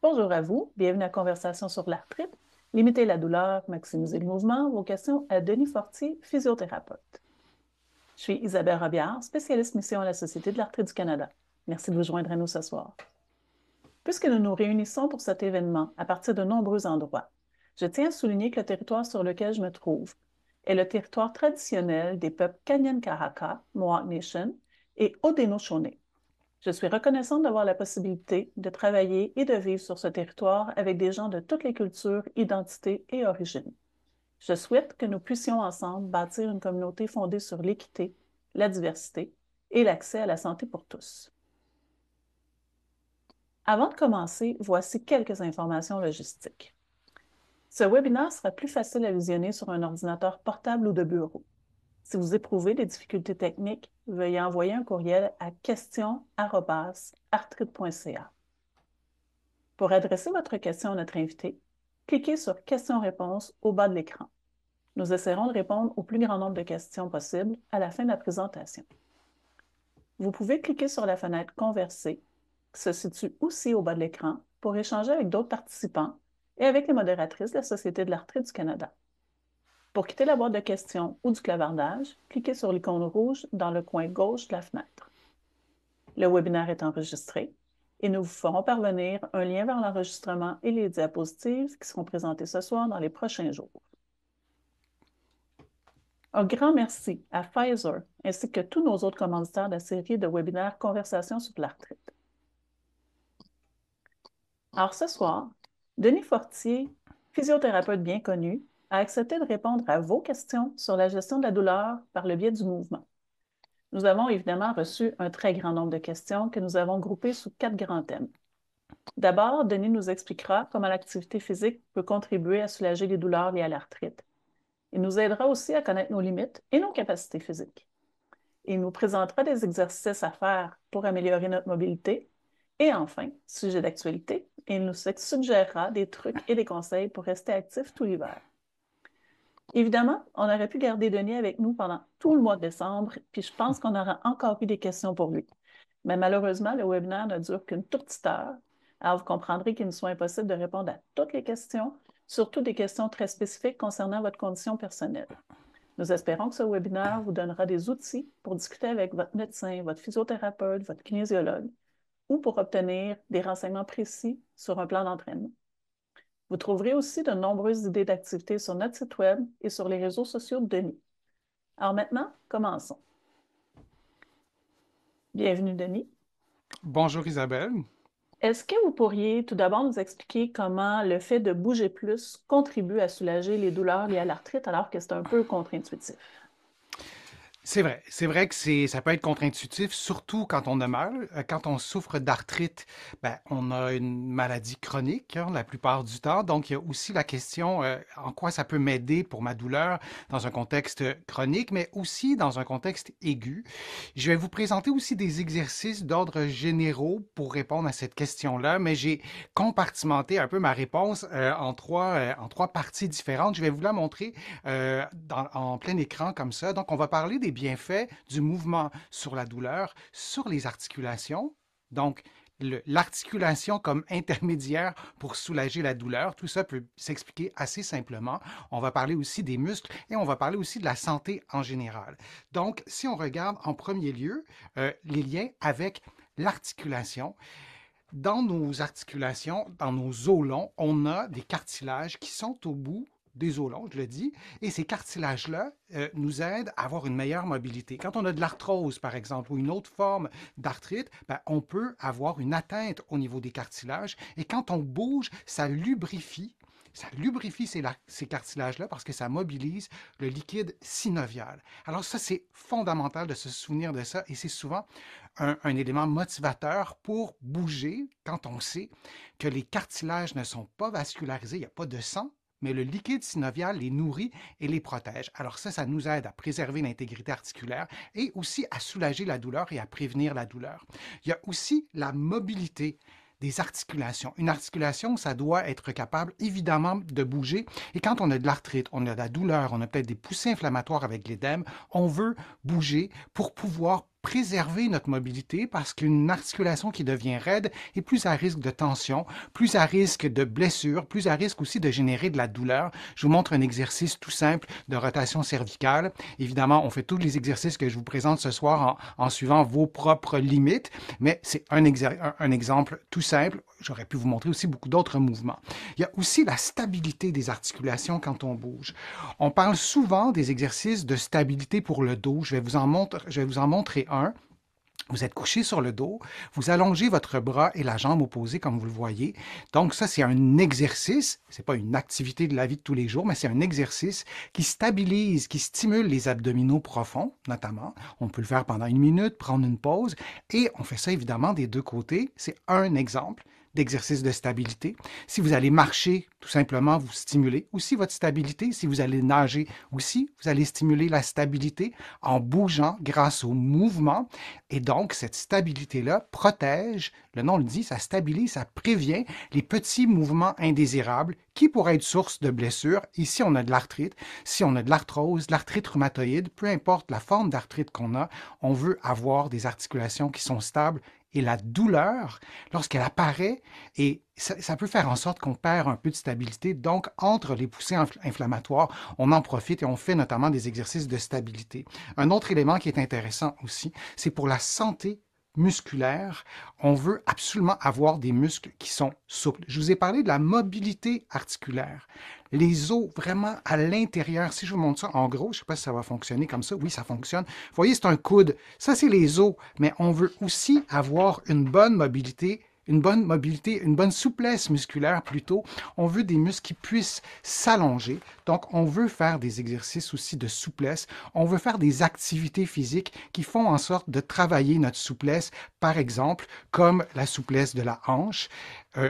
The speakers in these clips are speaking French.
Bonjour à vous, bienvenue à Conversation sur l'arthrite. Limiter la douleur, maximiser le mouvement, vos questions à Denis Fortier, physiothérapeute. Je suis Isabelle Robillard, spécialiste mission à la Société de l'arthrite du Canada. Merci de vous joindre à nous ce soir. Puisque nous nous réunissons pour cet événement à partir de nombreux endroits, je tiens à souligner que le territoire sur lequel je me trouve est le territoire traditionnel des peuples Kanyen'kehá:ka, Mohawk Nation et Haudenosaunee. Je suis reconnaissante d'avoir la possibilité de travailler et de vivre sur ce territoire avec des gens de toutes les cultures, identités et origines. Je souhaite que nous puissions ensemble bâtir une communauté fondée sur l'équité, la diversité et l'accès à la santé pour tous. Avant de commencer, voici quelques informations logistiques. Ce webinaire sera plus facile à visionner sur un ordinateur portable ou de bureau. Si vous éprouvez des difficultés techniques, veuillez envoyer un courriel à questions@arthrite.ca. Pour adresser votre question à notre invité, cliquez sur Questions-réponses au bas de l'écran. Nous essaierons de répondre au plus grand nombre de questions possible à la fin de la présentation. Vous pouvez cliquer sur la fenêtre Converser, qui se situe aussi au bas de l'écran, pour échanger avec d'autres participants et avec les modératrices de la Société de l'arthrite du Canada. Pour quitter la boîte de questions ou du clavardage, cliquez sur l'icône rouge dans le coin gauche de la fenêtre. Le webinaire est enregistré et nous vous ferons parvenir un lien vers l'enregistrement et les diapositives qui seront présentées ce soir dans les prochains jours. Un grand merci à Pfizer ainsi que tous nos autres commanditaires de la série de webinaires Conversations sur l'arthrite. Alors ce soir, Denis Fortier, physiothérapeute bien connu, a accepté de répondre à vos questions sur la gestion de la douleur par le biais du mouvement. Nous avons évidemment reçu un très grand nombre de questions que nous avons groupées sous 4 grands thèmes. D'abord, Denis nous expliquera comment l'activité physique peut contribuer à soulager les douleurs liées à l'arthrite. Il nous aidera aussi à connaître nos limites et nos capacités physiques. Il nous présentera des exercices à faire pour améliorer notre mobilité. Et enfin, sujet d'actualité, il nous suggérera des trucs et des conseils pour rester actifs tout l'hiver. Évidemment, on aurait pu garder Denis avec nous pendant tout le mois de décembre, puis je pense qu'on aura encore eu des questions pour lui. Mais malheureusement, le webinaire ne dure qu'une toute petite heure. Alors, vous comprendrez qu'il nous soit impossible de répondre à toutes les questions, surtout des questions très spécifiques concernant votre condition personnelle. Nous espérons que ce webinaire vous donnera des outils pour discuter avec votre médecin, votre physiothérapeute, votre kinésiologue, ou pour obtenir des renseignements précis sur un plan d'entraînement. Vous trouverez aussi de nombreuses idées d'activités sur notre site web et sur les réseaux sociaux de Denis. Alors maintenant, commençons. Bienvenue, Denis. Bonjour Isabelle. Est-ce que vous pourriez tout d'abord nous expliquer comment le fait de bouger plus contribue à soulager les douleurs liées à l'arthrite alors que c'est un peu contre-intuitif? C'est vrai que ça peut être contre-intuitif, surtout quand on a mal. Quand on souffre d'arthrite, ben, on a une maladie chronique, hein, la plupart du temps. Donc, il y a aussi la question en quoi ça peut m'aider pour ma douleur dans un contexte chronique, mais aussi dans un contexte aigu. Je vais vous présenter aussi des exercices d'ordre généraux pour répondre à cette question-là, mais j'ai compartimenté un peu ma réponse en trois parties différentes. Je vais vous la montrer en plein écran comme ça. Donc, on va parler des bienfaits du mouvement sur la douleur, sur les articulations. Donc, l'articulation comme intermédiaire pour soulager la douleur, tout ça peut s'expliquer assez simplement. On va parler aussi des muscles et on va parler aussi de la santé en général. Donc, si on regarde en premier lieu les liens avec l'articulation, dans nos articulations, dans nos os longs, on a des cartilages qui sont au bout des os longs, je le dis, et ces cartilages-là nous aident à avoir une meilleure mobilité. Quand on a de l'arthrose, par exemple, ou une autre forme d'arthrite, ben, on peut avoir une atteinte au niveau des cartilages, et quand on bouge, ça lubrifie ces cartilages-là parce que ça mobilise le liquide synovial. Alors ça, c'est fondamental de se souvenir de ça et c'est souvent un élément motivateur pour bouger quand on sait que les cartilages ne sont pas vascularisés, il n'y a pas de sang, mais le liquide synovial les nourrit et les protège. Alors ça nous aide à préserver l'intégrité articulaire et aussi à soulager la douleur et à prévenir la douleur. Il y a aussi la mobilité des articulations. Une articulation, ça doit être capable, évidemment, de bouger. Et quand on a de l'arthrite, on a de la douleur, on a peut-être des poussées inflammatoires avec l'édème, on veut bouger pour pouvoir préserver notre mobilité parce qu'une articulation qui devient raide est plus à risque de tension, plus à risque de blessure, plus à risque aussi de générer de la douleur. Je vous montre un exercice tout simple de rotation cervicale. Évidemment, on fait tous les exercices que je vous présente ce soir en suivant vos propres limites, mais c'est un exemple tout simple. J'aurais pu vous montrer aussi beaucoup d'autres mouvements. Il y a aussi la stabilité des articulations quand on bouge. On parle souvent des exercices de stabilité pour le dos. Je vais vous en montrer un. Vous êtes couché sur le dos, vous allongez votre bras et la jambe opposée comme vous le voyez. Donc ça, c'est un exercice, c'est pas une activité de la vie de tous les jours, mais c'est un exercice qui stabilise, qui stimule les abdominaux profonds, notamment. On peut le faire pendant 1 minute, prendre une pause, et on fait ça évidemment des deux côtés. C'est un exemple d'exercice de stabilité. Si vous allez marcher, tout simplement, vous stimulez aussi votre stabilité. Si vous allez nager aussi, vous allez stimuler la stabilité en bougeant grâce au mouvement. Et donc, cette stabilité-là protège, le nom le dit, ça stabilise, ça prévient les petits mouvements indésirables qui pourraient être source de blessures. Ici, on a de l'arthrite, si on a de l'arthrose, de l'arthrite rhumatoïde, peu importe la forme d'arthrite qu'on a, on veut avoir des articulations qui sont stables et la douleur, lorsqu'elle apparaît, et ça peut faire en sorte qu'on perd un peu de stabilité. Donc, entre les poussées inflammatoires, on en profite et on fait notamment des exercices de stabilité. Un autre élément qui est intéressant aussi, c'est pour la santé musculaire, on veut absolument avoir des muscles qui sont souples. Je vous ai parlé de la mobilité articulaire. Les os vraiment à l'intérieur, si je vous montre ça en gros, je ne sais pas si ça va fonctionner comme ça. Oui, ça fonctionne. Vous voyez, c'est un coude. Ça, c'est les os. Mais on veut aussi avoir une bonne souplesse musculaire plutôt. On veut des muscles qui puissent s'allonger. Donc, on veut faire des exercices aussi de souplesse. On veut faire des activités physiques qui font en sorte de travailler notre souplesse, par exemple, comme la souplesse de la hanche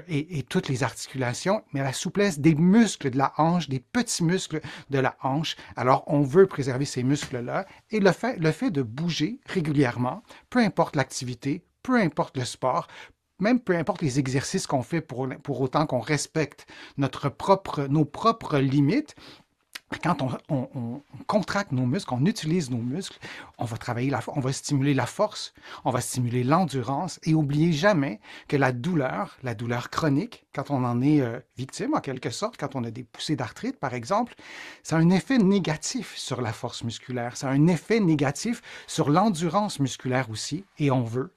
et toutes les articulations, mais la souplesse des muscles de la hanche, des petits muscles de la hanche. Alors, on veut préserver ces muscles-là et le fait de bouger régulièrement, peu importe l'activité, peu importe le sport, même peu importe les exercices qu'on fait pour autant qu'on respecte nos propres limites, quand on contracte nos muscles, on utilise nos muscles, on va on va stimuler la force, on va stimuler l'endurance et oubliez jamais que la douleur chronique, quand on en est victime en quelque sorte, quand on a des poussées d'arthrite par exemple, ça a un effet négatif sur la force musculaire, ça a un effet négatif sur l'endurance musculaire aussi et on veut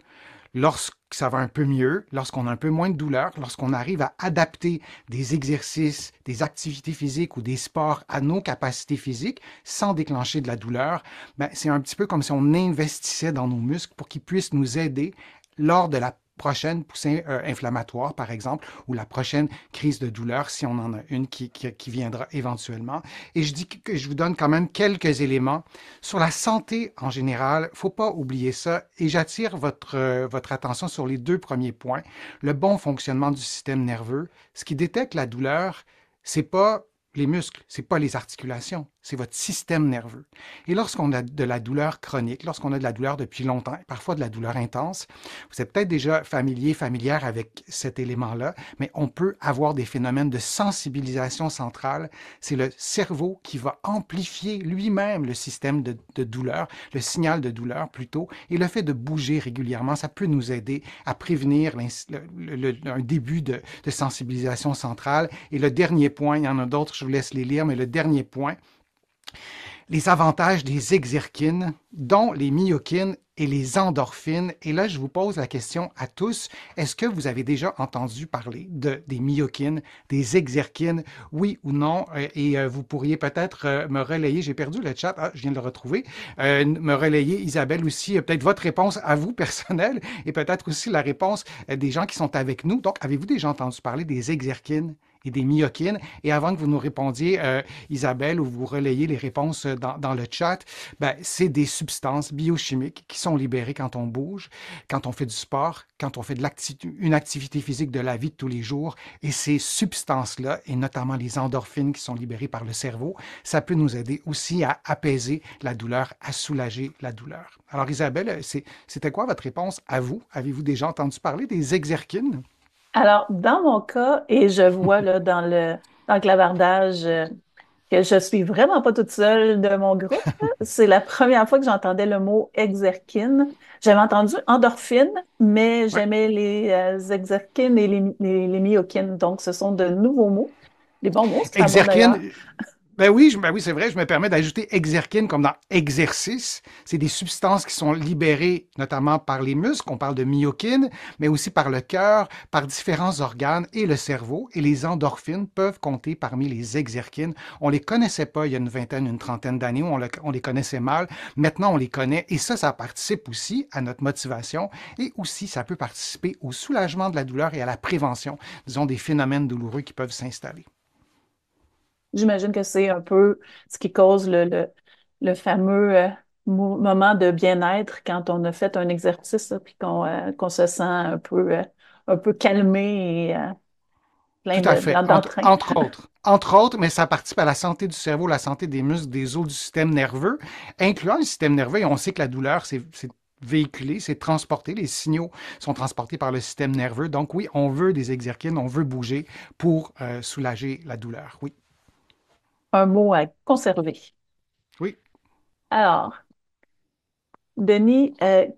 lorsque ça va un peu mieux, lorsqu'on a un peu moins de douleur, lorsqu'on arrive à adapter des exercices, des activités physiques ou des sports à nos capacités physiques sans déclencher de la douleur, ben, c'est un petit peu comme si on investissait dans nos muscles pour qu'ils puissent nous aider lors de la prochaine poussée inflammatoire, par exemple, ou la prochaine crise de douleur, si on en a une qui viendra éventuellement. Et je dis que je vous donne quand même quelques éléments sur la santé en général. Il ne faut pas oublier ça. Et j'attire votre attention sur les deux premiers points. Le bon fonctionnement du système nerveux. Ce qui détecte la douleur, c'est pas les muscles, c'est pas les articulations, c'est votre système nerveux. Et lorsqu'on a de la douleur chronique, lorsqu'on a de la douleur depuis longtemps, parfois de la douleur intense, vous êtes peut-être déjà familière avec cet élément-là, mais on peut avoir des phénomènes de sensibilisation centrale. C'est le cerveau qui va amplifier lui-même le système de douleur, le signal de douleur plutôt, et le fait de bouger régulièrement, ça peut nous aider à prévenir un début de sensibilisation centrale. Et le dernier point, il y en a d'autres, je vous laisse les lire, mais le dernier point, les avantages des exerkines, dont les myokines et les endorphines. Et là, je vous pose la question à tous, est-ce que vous avez déjà entendu parler des myokines, des exerkines, oui ou non? Et vous pourriez peut-être me relayer, j'ai perdu le chat, je viens de le retrouver, me relayer, Isabelle, aussi, peut-être votre réponse à vous personnelle et peut-être aussi la réponse des gens qui sont avec nous. Donc, avez-vous déjà entendu parler des exerkines et des myokines? Et avant que vous nous répondiez, Isabelle, ou vous relayez les réponses dans le chat, ben, c'est des substances biochimiques qui sont libérées quand on bouge, quand on fait du sport, quand on fait une activité physique de la vie de tous les jours. Et ces substances-là, et notamment les endorphines qui sont libérées par le cerveau, ça peut nous aider aussi à apaiser la douleur, à soulager la douleur. Alors Isabelle, c'était quoi votre réponse à vous? Avez-vous déjà entendu parler des exerkines? Alors, dans mon cas, et je vois là, dans le clavardage que je suis vraiment pas toute seule de mon groupe. C'est la première fois que j'entendais le mot exerkine. J'avais entendu endorphine, mais Ouais. j'aimais les exerkines et les myokines. Donc, ce sont de nouveaux mots. Les bons mots, c'est pas bon d'ailleurs. Exerkine, ben oui, c'est vrai, je me permets d'ajouter exerkine comme dans exercice. C'est des substances qui sont libérées notamment par les muscles, on parle de myokine, mais aussi par le cœur, par différents organes et le cerveau. Et les endorphines peuvent compter parmi les exerkines. On les connaissait pas il y a une vingtaine, une trentaine d'années, on les connaissait mal. Maintenant, on les connaît et ça participe aussi à notre motivation et aussi ça peut participer au soulagement de la douleur et à la prévention, disons, des phénomènes douloureux qui peuvent s'installer. J'imagine que c'est un peu ce qui cause le fameux moment de bien-être quand on a fait un exercice, là, puis qu'on se sent un peu calmé et Tout plein à fait, d'entrain. entre autres. Entre autres, mais ça participe à la santé du cerveau, la santé des muscles, des os, du système nerveux, incluant le système nerveux. Et on sait que la douleur, c'est véhiculé, c'est transporté. Les signaux sont transportés par le système nerveux. Donc oui, on veut des exerkines, on veut bouger pour soulager la douleur. Oui, Un mot à conserver. oui. Alors, Denis,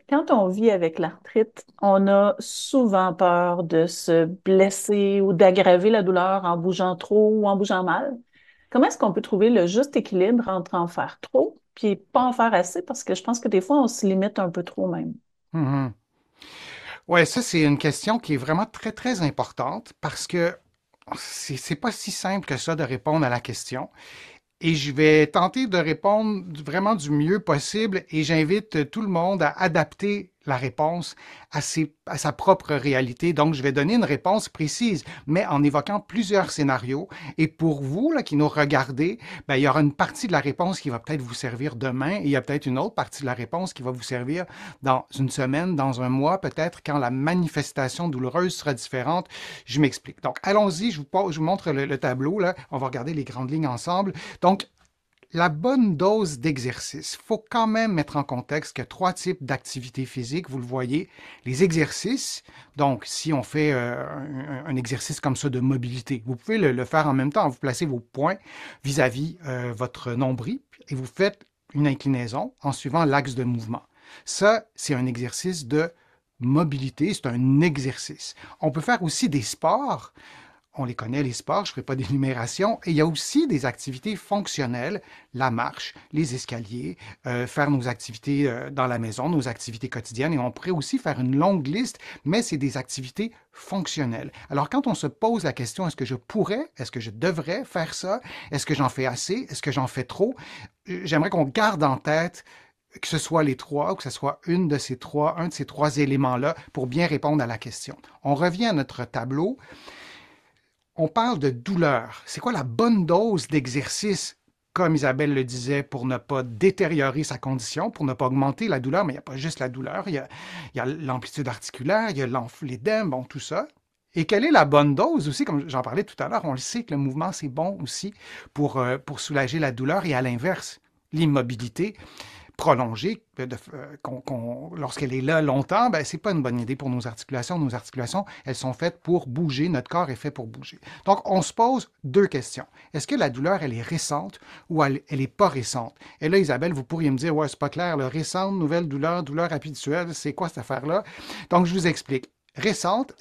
quand on vit avec l'arthrite, on a souvent peur de se blesser ou d'aggraver la douleur en bougeant trop ou en bougeant mal. Comment est-ce qu'on peut trouver le juste équilibre entre en faire trop puis pas en faire assez? Parce que je pense que des fois, on se limite un peu trop même. Mhm. Ouais, ça, c'est une question qui est vraiment très, très importante parce que c'est pas si simple que ça de répondre à la question. Et je vais tenter de répondre vraiment du mieux possible et j'invite tout le monde à adapter la réponse à sa propre réalité. Donc, je vais donner une réponse précise, mais en évoquant plusieurs scénarios. Et pour vous, là, qui nous regardez, ben, il y aura une partie de la réponse qui va peut-être vous servir demain et il y a peut-être une autre partie de la réponse qui va vous servir dans une semaine, dans un mois, peut-être quand la manifestation douloureuse sera différente. Je m'explique. Donc, allons-y, je vous montre le tableau, là. On va regarder les grandes lignes ensemble. Donc, la bonne dose d'exercice. Il faut quand même mettre en contexte qu'il y a trois types d'activités physiques. Vous le voyez, les exercices. Donc, si on fait un exercice comme ça de mobilité, vous pouvez le faire en même temps. Vous placez vos poings vis-à-vis votre nombril et vous faites une inclinaison en suivant l'axe de mouvement. Ça, c'est un exercice de mobilité, c'est un exercice. On peut faire aussi des sports. On les connaît, les sports, je ne ferai pas d'énumération. Et il y a aussi des activités fonctionnelles, la marche, les escaliers, faire nos activités dans la maison, nos activités quotidiennes. Et on pourrait aussi faire une longue liste, mais c'est des activités fonctionnelles. Alors quand on se pose la question, est-ce que je pourrais, est-ce que je devrais faire ça? Est-ce que j'en fais assez? Est-ce que j'en fais trop? J'aimerais qu'on garde en tête que ce soit les trois ou que ce soit un de ces trois éléments-là pour bien répondre à la question. On revient à notre tableau. On parle de douleur. C'est quoi la bonne dose d'exercice, comme Isabelle le disait, pour ne pas détériorer sa condition, pour ne pas augmenter la douleur? Mais il n'y a pas juste la douleur, il y a l'amplitude articulaire, il y a l'édème, bon, tout ça. Et quelle est la bonne dose aussi? Comme j'en parlais tout à l'heure, on le sait que le mouvement, c'est bon aussi pour soulager la douleur. Et à l'inverse, l'immobilité prolongée, lorsqu'elle est là longtemps, ben, ce n'est pas une bonne idée pour nos articulations. Nos articulations, elles sont faites pour bouger. Notre corps est fait pour bouger. Donc, on se pose deux questions. Est-ce que la douleur, elle est récente ou elle n'est pas récente? Et là, Isabelle, vous pourriez me dire, ouais, c'est pas clair, le récente, nouvelle douleur, douleur habituelle, c'est quoi cette affaire-là? Donc, je vous explique. Récente,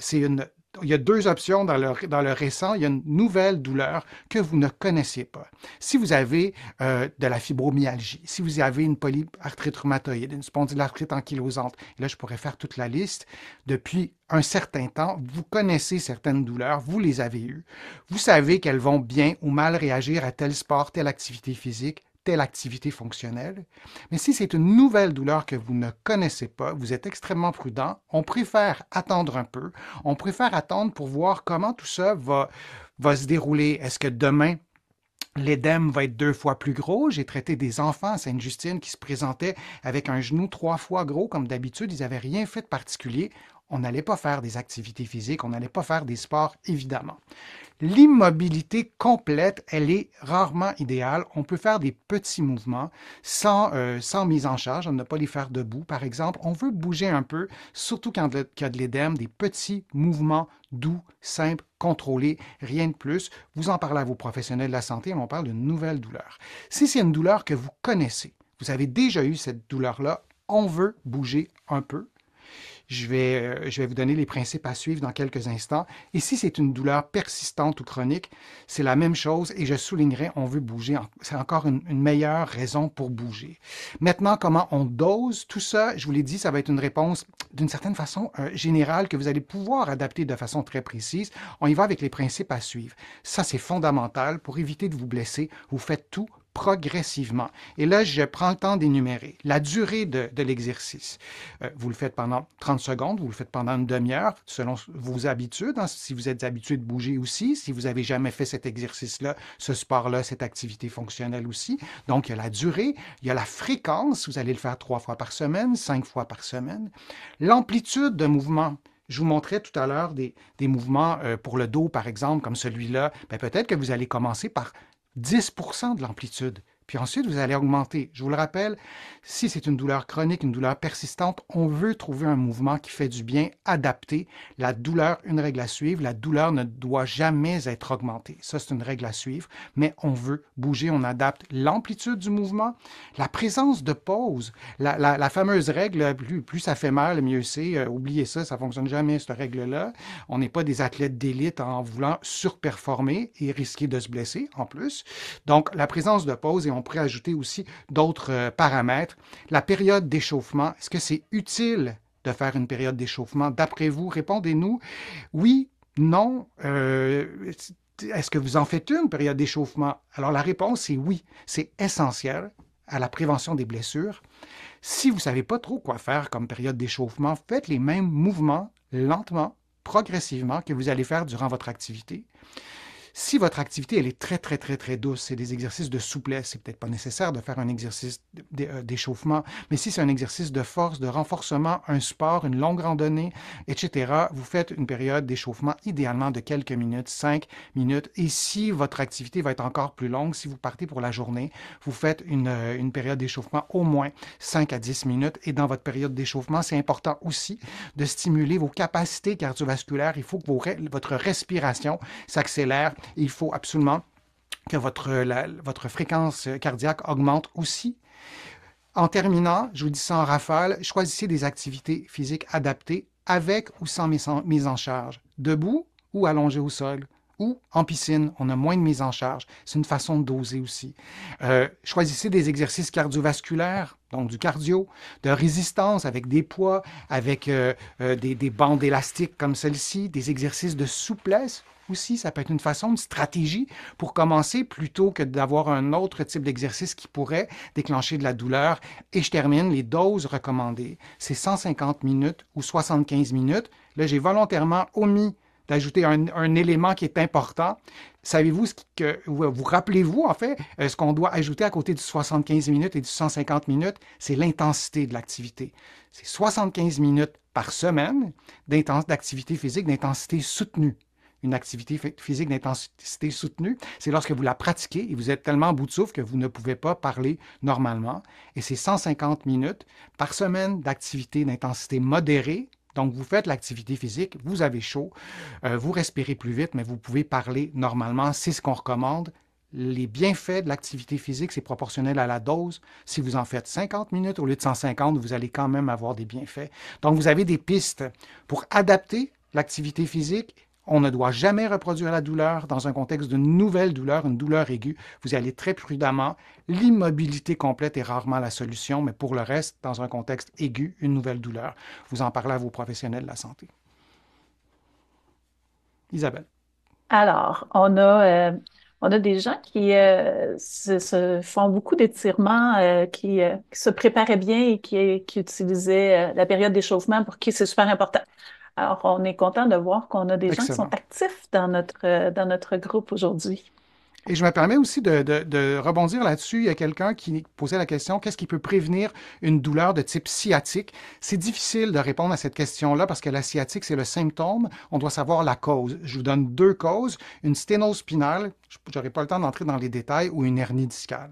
il y a deux options dans le récent. Il y a une nouvelle douleur que vous ne connaissiez pas. Si vous avez de la fibromyalgie, si vous avez une polyarthrite rhumatoïde, une spondylarthrite ankylosante, et là, je pourrais faire toute la liste, depuis un certain temps, vous connaissez certaines douleurs, vous les avez eues. Vous savez qu'elles vont bien ou mal réagir à tel sport, telle activité physique, telle activité fonctionnelle. Mais si c'est une nouvelle douleur que vous ne connaissez pas, vous êtes extrêmement prudent, on préfère attendre un peu, on préfère attendre pour voir comment tout ça va se dérouler. Est-ce que demain, l'édème va être deux fois plus gros? J'ai traité des enfants à Sainte-Justine qui se présentaient avec un genou trois fois gros comme d'habitude. Ils n'avaient rien fait de particulier. On n'allait pas faire des activités physiques, on n'allait pas faire des sports, évidemment. L'immobilité complète, elle est rarement idéale. On peut faire des petits mouvements sans mise en charge. On ne peut pas les faire debout, par exemple. On veut bouger un peu, surtout quand il y a de l'édème, des petits mouvements doux, simples, contrôlés, rien de plus. Vous en parlez à vos professionnels de la santé, on parle d'une nouvelle douleur. Si c'est une douleur que vous connaissez, vous avez déjà eu cette douleur-là, on veut bouger un peu. Je vais vous donner les principes à suivre dans quelques instants. Et si c'est une douleur persistante ou chronique, c'est la même chose et je soulignerai, on veut bouger. C'est encore une meilleure raison pour bouger. Maintenant, comment on dose tout ça? Je vous l'ai dit, ça va être une réponse d'une certaine façon générale que vous allez pouvoir adapter de façon très précise. On y va avec les principes à suivre. Ça, c'est fondamental pour éviter de vous blesser. Vous faites tout progressivement. Et là, je prends le temps d'énumérer la durée de l'exercice. Vous le faites pendant 30 secondes, vous le faites pendant une demi-heure, selon vos habitudes. Hein, si vous êtes habitué de bouger aussi, si vous n'avez jamais fait cet exercice-là, ce sport-là, cette activité fonctionnelle aussi. Donc, il y a la durée, il y a la fréquence. Vous allez le faire 3 fois par semaine, 5 fois par semaine. L'amplitude de mouvement. Je vous montrais tout à l'heure des mouvements pour le dos, par exemple, comme celui-là. Peut-être que vous allez commencer par 10% de l'amplitude. Puis ensuite, vous allez augmenter. Je vous le rappelle, si c'est une douleur chronique, une douleur persistante, on veut trouver un mouvement qui fait du bien, adapté. La douleur, une règle à suivre, la douleur ne doit jamais être augmentée. Ça, c'est une règle à suivre, mais on veut bouger, on adapte l'amplitude du mouvement, la présence de pause, la fameuse règle, plus ça fait mal, mieux c'est. Oubliez ça, ça ne fonctionne jamais, cette règle-là. On n'est pas des athlètes d'élite en voulant surperformer et risquer de se blesser en plus. Donc, la présence de pause, et on pourrait ajouter aussi d'autres paramètres. La période d'échauffement, est-ce que c'est utile de faire une période d'échauffement? D'après vous, répondez-nous. Oui, non. Est-ce que vous en faites une période d'échauffement? Alors la réponse est oui. C'est essentiel à la prévention des blessures. Si vous ne savez pas trop quoi faire comme période d'échauffement, faites les mêmes mouvements lentement, progressivement que vous allez faire durant votre activité. Si votre activité elle est très, très, très, très douce, c'est des exercices de souplesse, c'est peut-être pas nécessaire de faire un exercice d'échauffement, mais si c'est un exercice de force, de renforcement, un sport, une longue randonnée, etc., vous faites une période d'échauffement idéalement de quelques minutes, 5 minutes. Et si votre activité va être encore plus longue, si vous partez pour la journée, vous faites une période d'échauffement au moins 5 à 10 minutes. Et dans votre période d'échauffement, c'est important aussi de stimuler vos capacités cardiovasculaires. Il faut que votre respiration s'accélère. Il faut absolument que votre fréquence cardiaque augmente aussi. En terminant, je vous dis ça en rafale, choisissez des activités physiques adaptées avec ou sans mise en charge, debout ou allongé au sol, ou en piscine, on a moins de mise en charge. C'est une façon de doser aussi. Choisissez des exercices cardiovasculaires, donc du cardio, de résistance avec des poids, avec des bandes élastiques comme celle-ci, des exercices de souplesse aussi. Ça peut être une façon, une stratégie pour commencer plutôt que d'avoir un autre type d'exercice qui pourrait déclencher de la douleur. Et je termine, les doses recommandées. C'est 150 minutes ou 75 minutes. Là, j'ai volontairement omis d'ajouter un élément qui est important. Savez-vous vous rappelez-vous, en fait, ce qu'on doit ajouter à côté du 75 minutes et du 150 minutes? C'est l'intensité de l'activité. C'est 75 minutes par semaine d'activité physique d'intensité soutenue. Une activité physique d'intensité soutenue, c'est lorsque vous la pratiquez et vous êtes tellement à bout de souffle que vous ne pouvez pas parler normalement. Et c'est 150 minutes par semaine d'activité d'intensité modérée. Donc, vous faites l'activité physique, vous avez chaud, vous respirez plus vite, mais vous pouvez parler normalement. C'est ce qu'on recommande. Les bienfaits de l'activité physique, c'est proportionnel à la dose. Si vous en faites 50 minutes au lieu de 150, vous allez quand même avoir des bienfaits. Donc, vous avez des pistes pour adapter l'activité physique. On ne doit jamais reproduire la douleur dans un contexte d'une nouvelle douleur, une douleur aiguë. Vous y allez très prudemment. L'immobilité complète est rarement la solution, mais pour le reste, dans un contexte aigu, une nouvelle douleur, vous en parlez à vos professionnels de la santé. Isabelle. Alors, on a des gens qui se font beaucoup d'étirements, qui se préparaient bien et qui utilisaient la période d'échauffement pour qui c'est super important. Alors, on est content de voir qu'on a des gens qui sont Excellent. actifs dans notre groupe aujourd'hui. Et je me permets aussi de rebondir là-dessus. Il y a quelqu'un qui posait la question, qu'est-ce qui peut prévenir une douleur de type sciatique? C'est difficile de répondre à cette question-là parce que la sciatique, c'est le symptôme. On doit savoir la cause. Je vous donne deux causes, une sténose spinale, je n'aurai pas le temps d'entrer dans les détails, ou une hernie discale.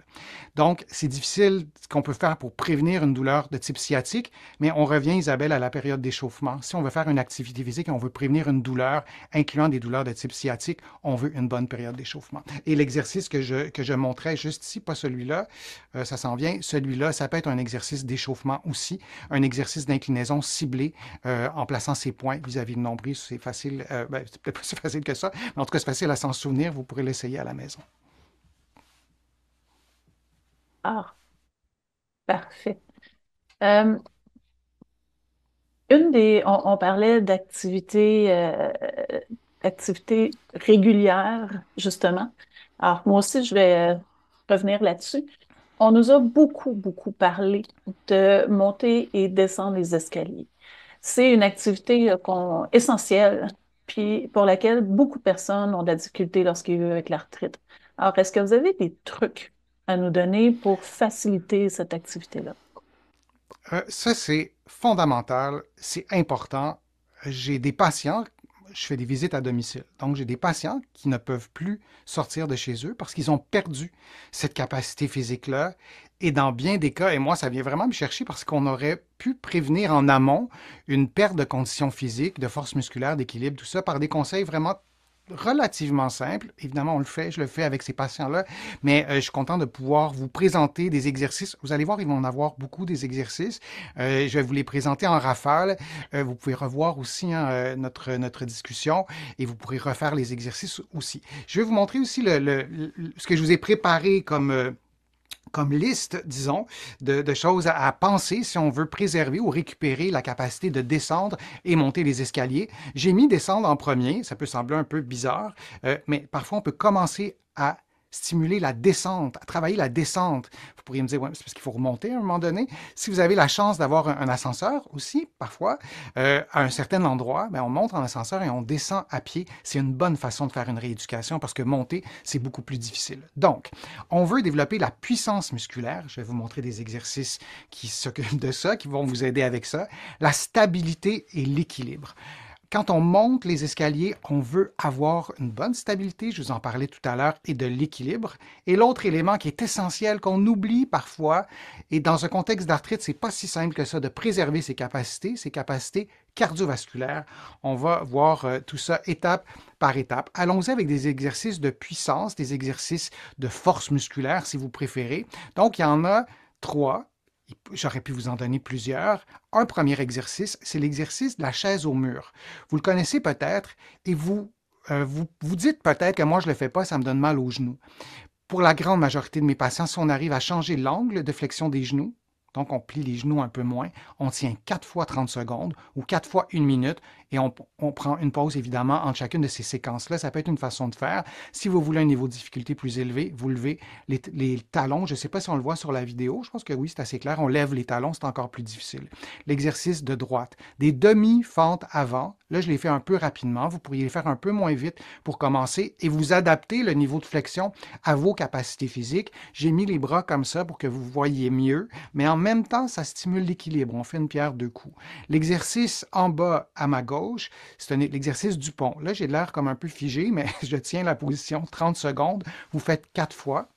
Donc, c'est difficile ce qu'on peut faire pour prévenir une douleur de type sciatique, mais on revient, Isabelle, à la période d'échauffement. Si on veut faire une activité physique et on veut prévenir une douleur, incluant des douleurs de type sciatique, on veut une bonne période d'échauffement. Et l'exercice que je montrais juste ici, pas celui-là, ça s'en vient, celui-là, ça peut être un exercice d'échauffement aussi, un exercice d'inclinaison ciblé en plaçant ses poings vis-à-vis le nombril. C'est facile, c'est peut-être pas si facile que ça, mais en tout cas, c'est facile à s'en souvenir. Vous pourrez l'essayer à la maison. Ah, parfait. Euh, on parlait d'activités régulières, justement. Alors, moi aussi, je vais revenir là-dessus. On nous a beaucoup, beaucoup parlé de monter et descendre les escaliers. C'est une activité essentielle, puis pour laquelle beaucoup de personnes ont de la difficulté lorsqu'ils vivent avec l'arthrite. Alors, est-ce que vous avez des trucs à nous donner pour faciliter cette activité-là? Ça, c'est fondamental, c'est important. J'ai des patients, je fais des visites à domicile. Donc, j'ai des patients qui ne peuvent plus sortir de chez eux parce qu'ils ont perdu cette capacité physique-là. Et dans bien des cas, et moi, ça vient vraiment me chercher parce qu'on aurait pu prévenir en amont une perte de condition physique, de force musculaire, d'équilibre, tout ça, par des conseils vraiment relativement simple. Évidemment, je le fais avec ces patients-là, mais je suis content de pouvoir vous présenter des exercices. Vous allez voir, ils vont en avoir beaucoup des exercices. Je vais vous les présenter en rafale. Vous pouvez revoir aussi hein, notre discussion et vous pourrez refaire les exercices aussi. Je vais vous montrer aussi ce que je vous ai préparé comme liste, disons, de choses à penser si on veut préserver ou récupérer la capacité de descendre et monter les escaliers. J'ai mis descendre en premier, ça peut sembler un peu bizarre, mais parfois on peut commencer à stimuler la descente, à travailler la descente. Vous pourriez me dire, ouais, c'est parce qu'il faut remonter à un moment donné. Si vous avez la chance d'avoir un ascenseur aussi, parfois, à un certain endroit, ben, on monte en ascenseur et on descend à pied. C'est une bonne façon de faire une rééducation parce que monter, c'est beaucoup plus difficile. Donc, on veut développer la puissance musculaire. Je vais vous montrer des exercices qui s'occupent de ça, qui vont vous aider avec ça. La stabilité et l'équilibre. Quand on monte les escaliers, on veut avoir une bonne stabilité, je vous en parlais tout à l'heure, et de l'équilibre. Et l'autre élément qui est essentiel, qu'on oublie parfois, et dans un contexte d'arthrite, c'est pas si simple que ça de préserver ses capacités cardiovasculaires. On va voir tout ça étape par étape. Allons-y avec des exercices de puissance, des exercices de force musculaire, si vous préférez. Donc, il y en a trois. J'aurais pu vous en donner plusieurs. Un premier exercice, c'est l'exercice de la chaise au mur. Vous le connaissez peut-être et vous dites peut-être que moi je ne le fais pas, ça me donne mal aux genoux. Pour la grande majorité de mes patients, si on arrive à changer l'angle de flexion des genoux, donc on plie les genoux un peu moins, on tient 4 fois 30 secondes ou 4 fois 1 minute et on prend une pause évidemment entre chacune de ces séquences-là. Ça peut être une façon de faire. Si vous voulez un niveau de difficulté plus élevé, vous levez les talons. Je ne sais pas si on le voit sur la vidéo. Je pense que oui, c'est assez clair. On lève les talons, c'est encore plus difficile. L'exercice de droite. Des demi-fentes avant. Là, je les fais un peu rapidement. Vous pourriez les faire un peu moins vite pour commencer et vous adapter le niveau de flexion à vos capacités physiques. J'ai mis les bras comme ça pour que vous voyiez mieux, mais en même temps, ça stimule l'équilibre. On fait une pierre deux coups. L'exercice en bas à ma gauche, c'est l'exercice du pont. Là, j'ai l'air comme un peu figé, mais je tiens la position 30 secondes. Vous faites 4 fois.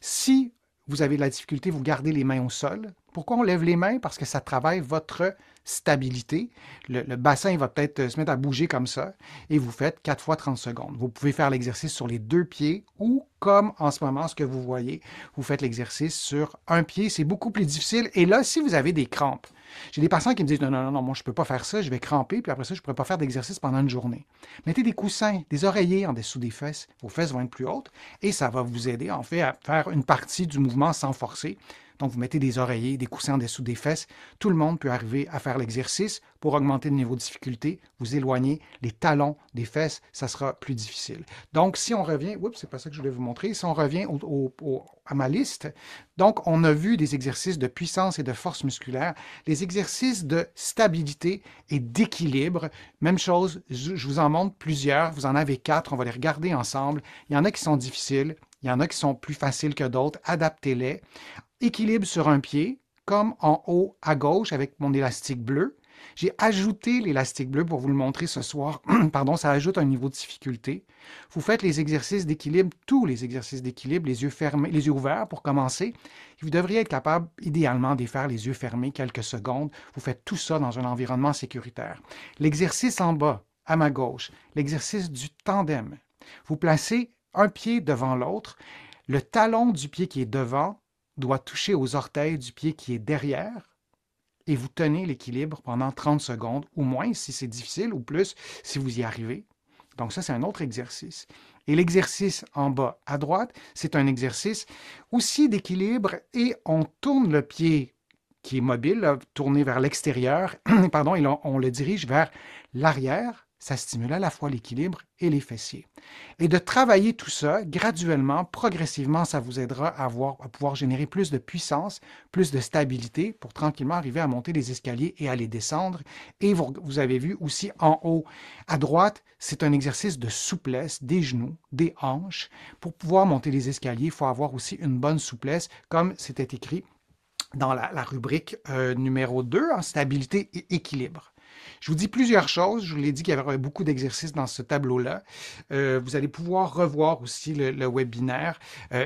Si vous avez de la difficulté, vous gardez les mains au sol. Pourquoi on lève les mains? Parce que ça travaille votre stabilité. Le bassin va peut-être se mettre à bouger comme ça et vous faites 4 fois 30 secondes. Vous pouvez faire l'exercice sur les deux pieds ou, comme en ce moment, ce que vous voyez, vous faites l'exercice sur un pied. C'est beaucoup plus difficile. Et là, si vous avez des crampes, j'ai des patients qui me disent non, non, non, non, moi je ne peux pas faire ça, je vais cramper, puis après ça, je ne pourrai pas faire d'exercice pendant une journée. Mettez des coussins, des oreillers en dessous des fesses, vos fesses vont être plus hautes, et ça va vous aider en fait à faire une partie du mouvement sans forcer. Donc, vous mettez des oreillers, des coussins en dessous des fesses. Tout le monde peut arriver à faire l'exercice. Pour augmenter le niveau de difficulté, vous éloignez les talons des fesses, ça sera plus difficile. Donc, si on revient, oups, c'est pas ça que je voulais vous montrer, si on revient à ma liste, donc on a vu des exercices de puissance et de force musculaire, les exercices de stabilité et d'équilibre, même chose, je vous en montre plusieurs, vous en avez 4, on va les regarder ensemble. Il y en a qui sont difficiles, Il y en a qui sont plus faciles que d'autres. Adaptez-les. Équilibre sur un pied, comme en haut à gauche avec mon élastique bleu. J'ai ajouté l'élastique bleu pour vous le montrer ce soir. Pardon, ça ajoute un niveau de difficulté. Vous faites les exercices d'équilibre, tous les exercices d'équilibre, les yeux fermés, les yeux ouverts pour commencer. Vous devriez être capable, idéalement, de les faire les yeux fermés quelques secondes. Vous faites tout ça dans un environnement sécuritaire. L'exercice en bas, à ma gauche, l'exercice du tandem. Vous placez un pied devant l'autre. Le talon du pied qui est devant doit toucher aux orteils du pied qui est derrière et vous tenez l'équilibre pendant 30 secondes ou moins si c'est difficile ou plus si vous y arrivez. Donc ça, c'est un autre exercice. Et l'exercice en bas à droite, c'est un exercice aussi d'équilibre et on tourne le pied qui est mobile, là, tourné vers l'extérieur, pardon, et on le dirige vers l'arrière. Ça stimule à la fois l'équilibre et les fessiers. Et de travailler tout ça graduellement, progressivement, ça vous aidera à pouvoir générer plus de puissance, plus de stabilité pour tranquillement arriver à monter les escaliers et à les descendre. Et vous avez vu aussi en haut à droite, c'est un exercice de souplesse des genoux, des hanches. Pour pouvoir monter les escaliers, il faut avoir aussi une bonne souplesse, comme c'était écrit dans la rubrique numéro 2, en stabilité et équilibre. Je vous dis plusieurs choses. Je vous l'ai dit qu'il y avait beaucoup d'exercices dans ce tableau-là. Vous allez pouvoir revoir aussi le webinaire,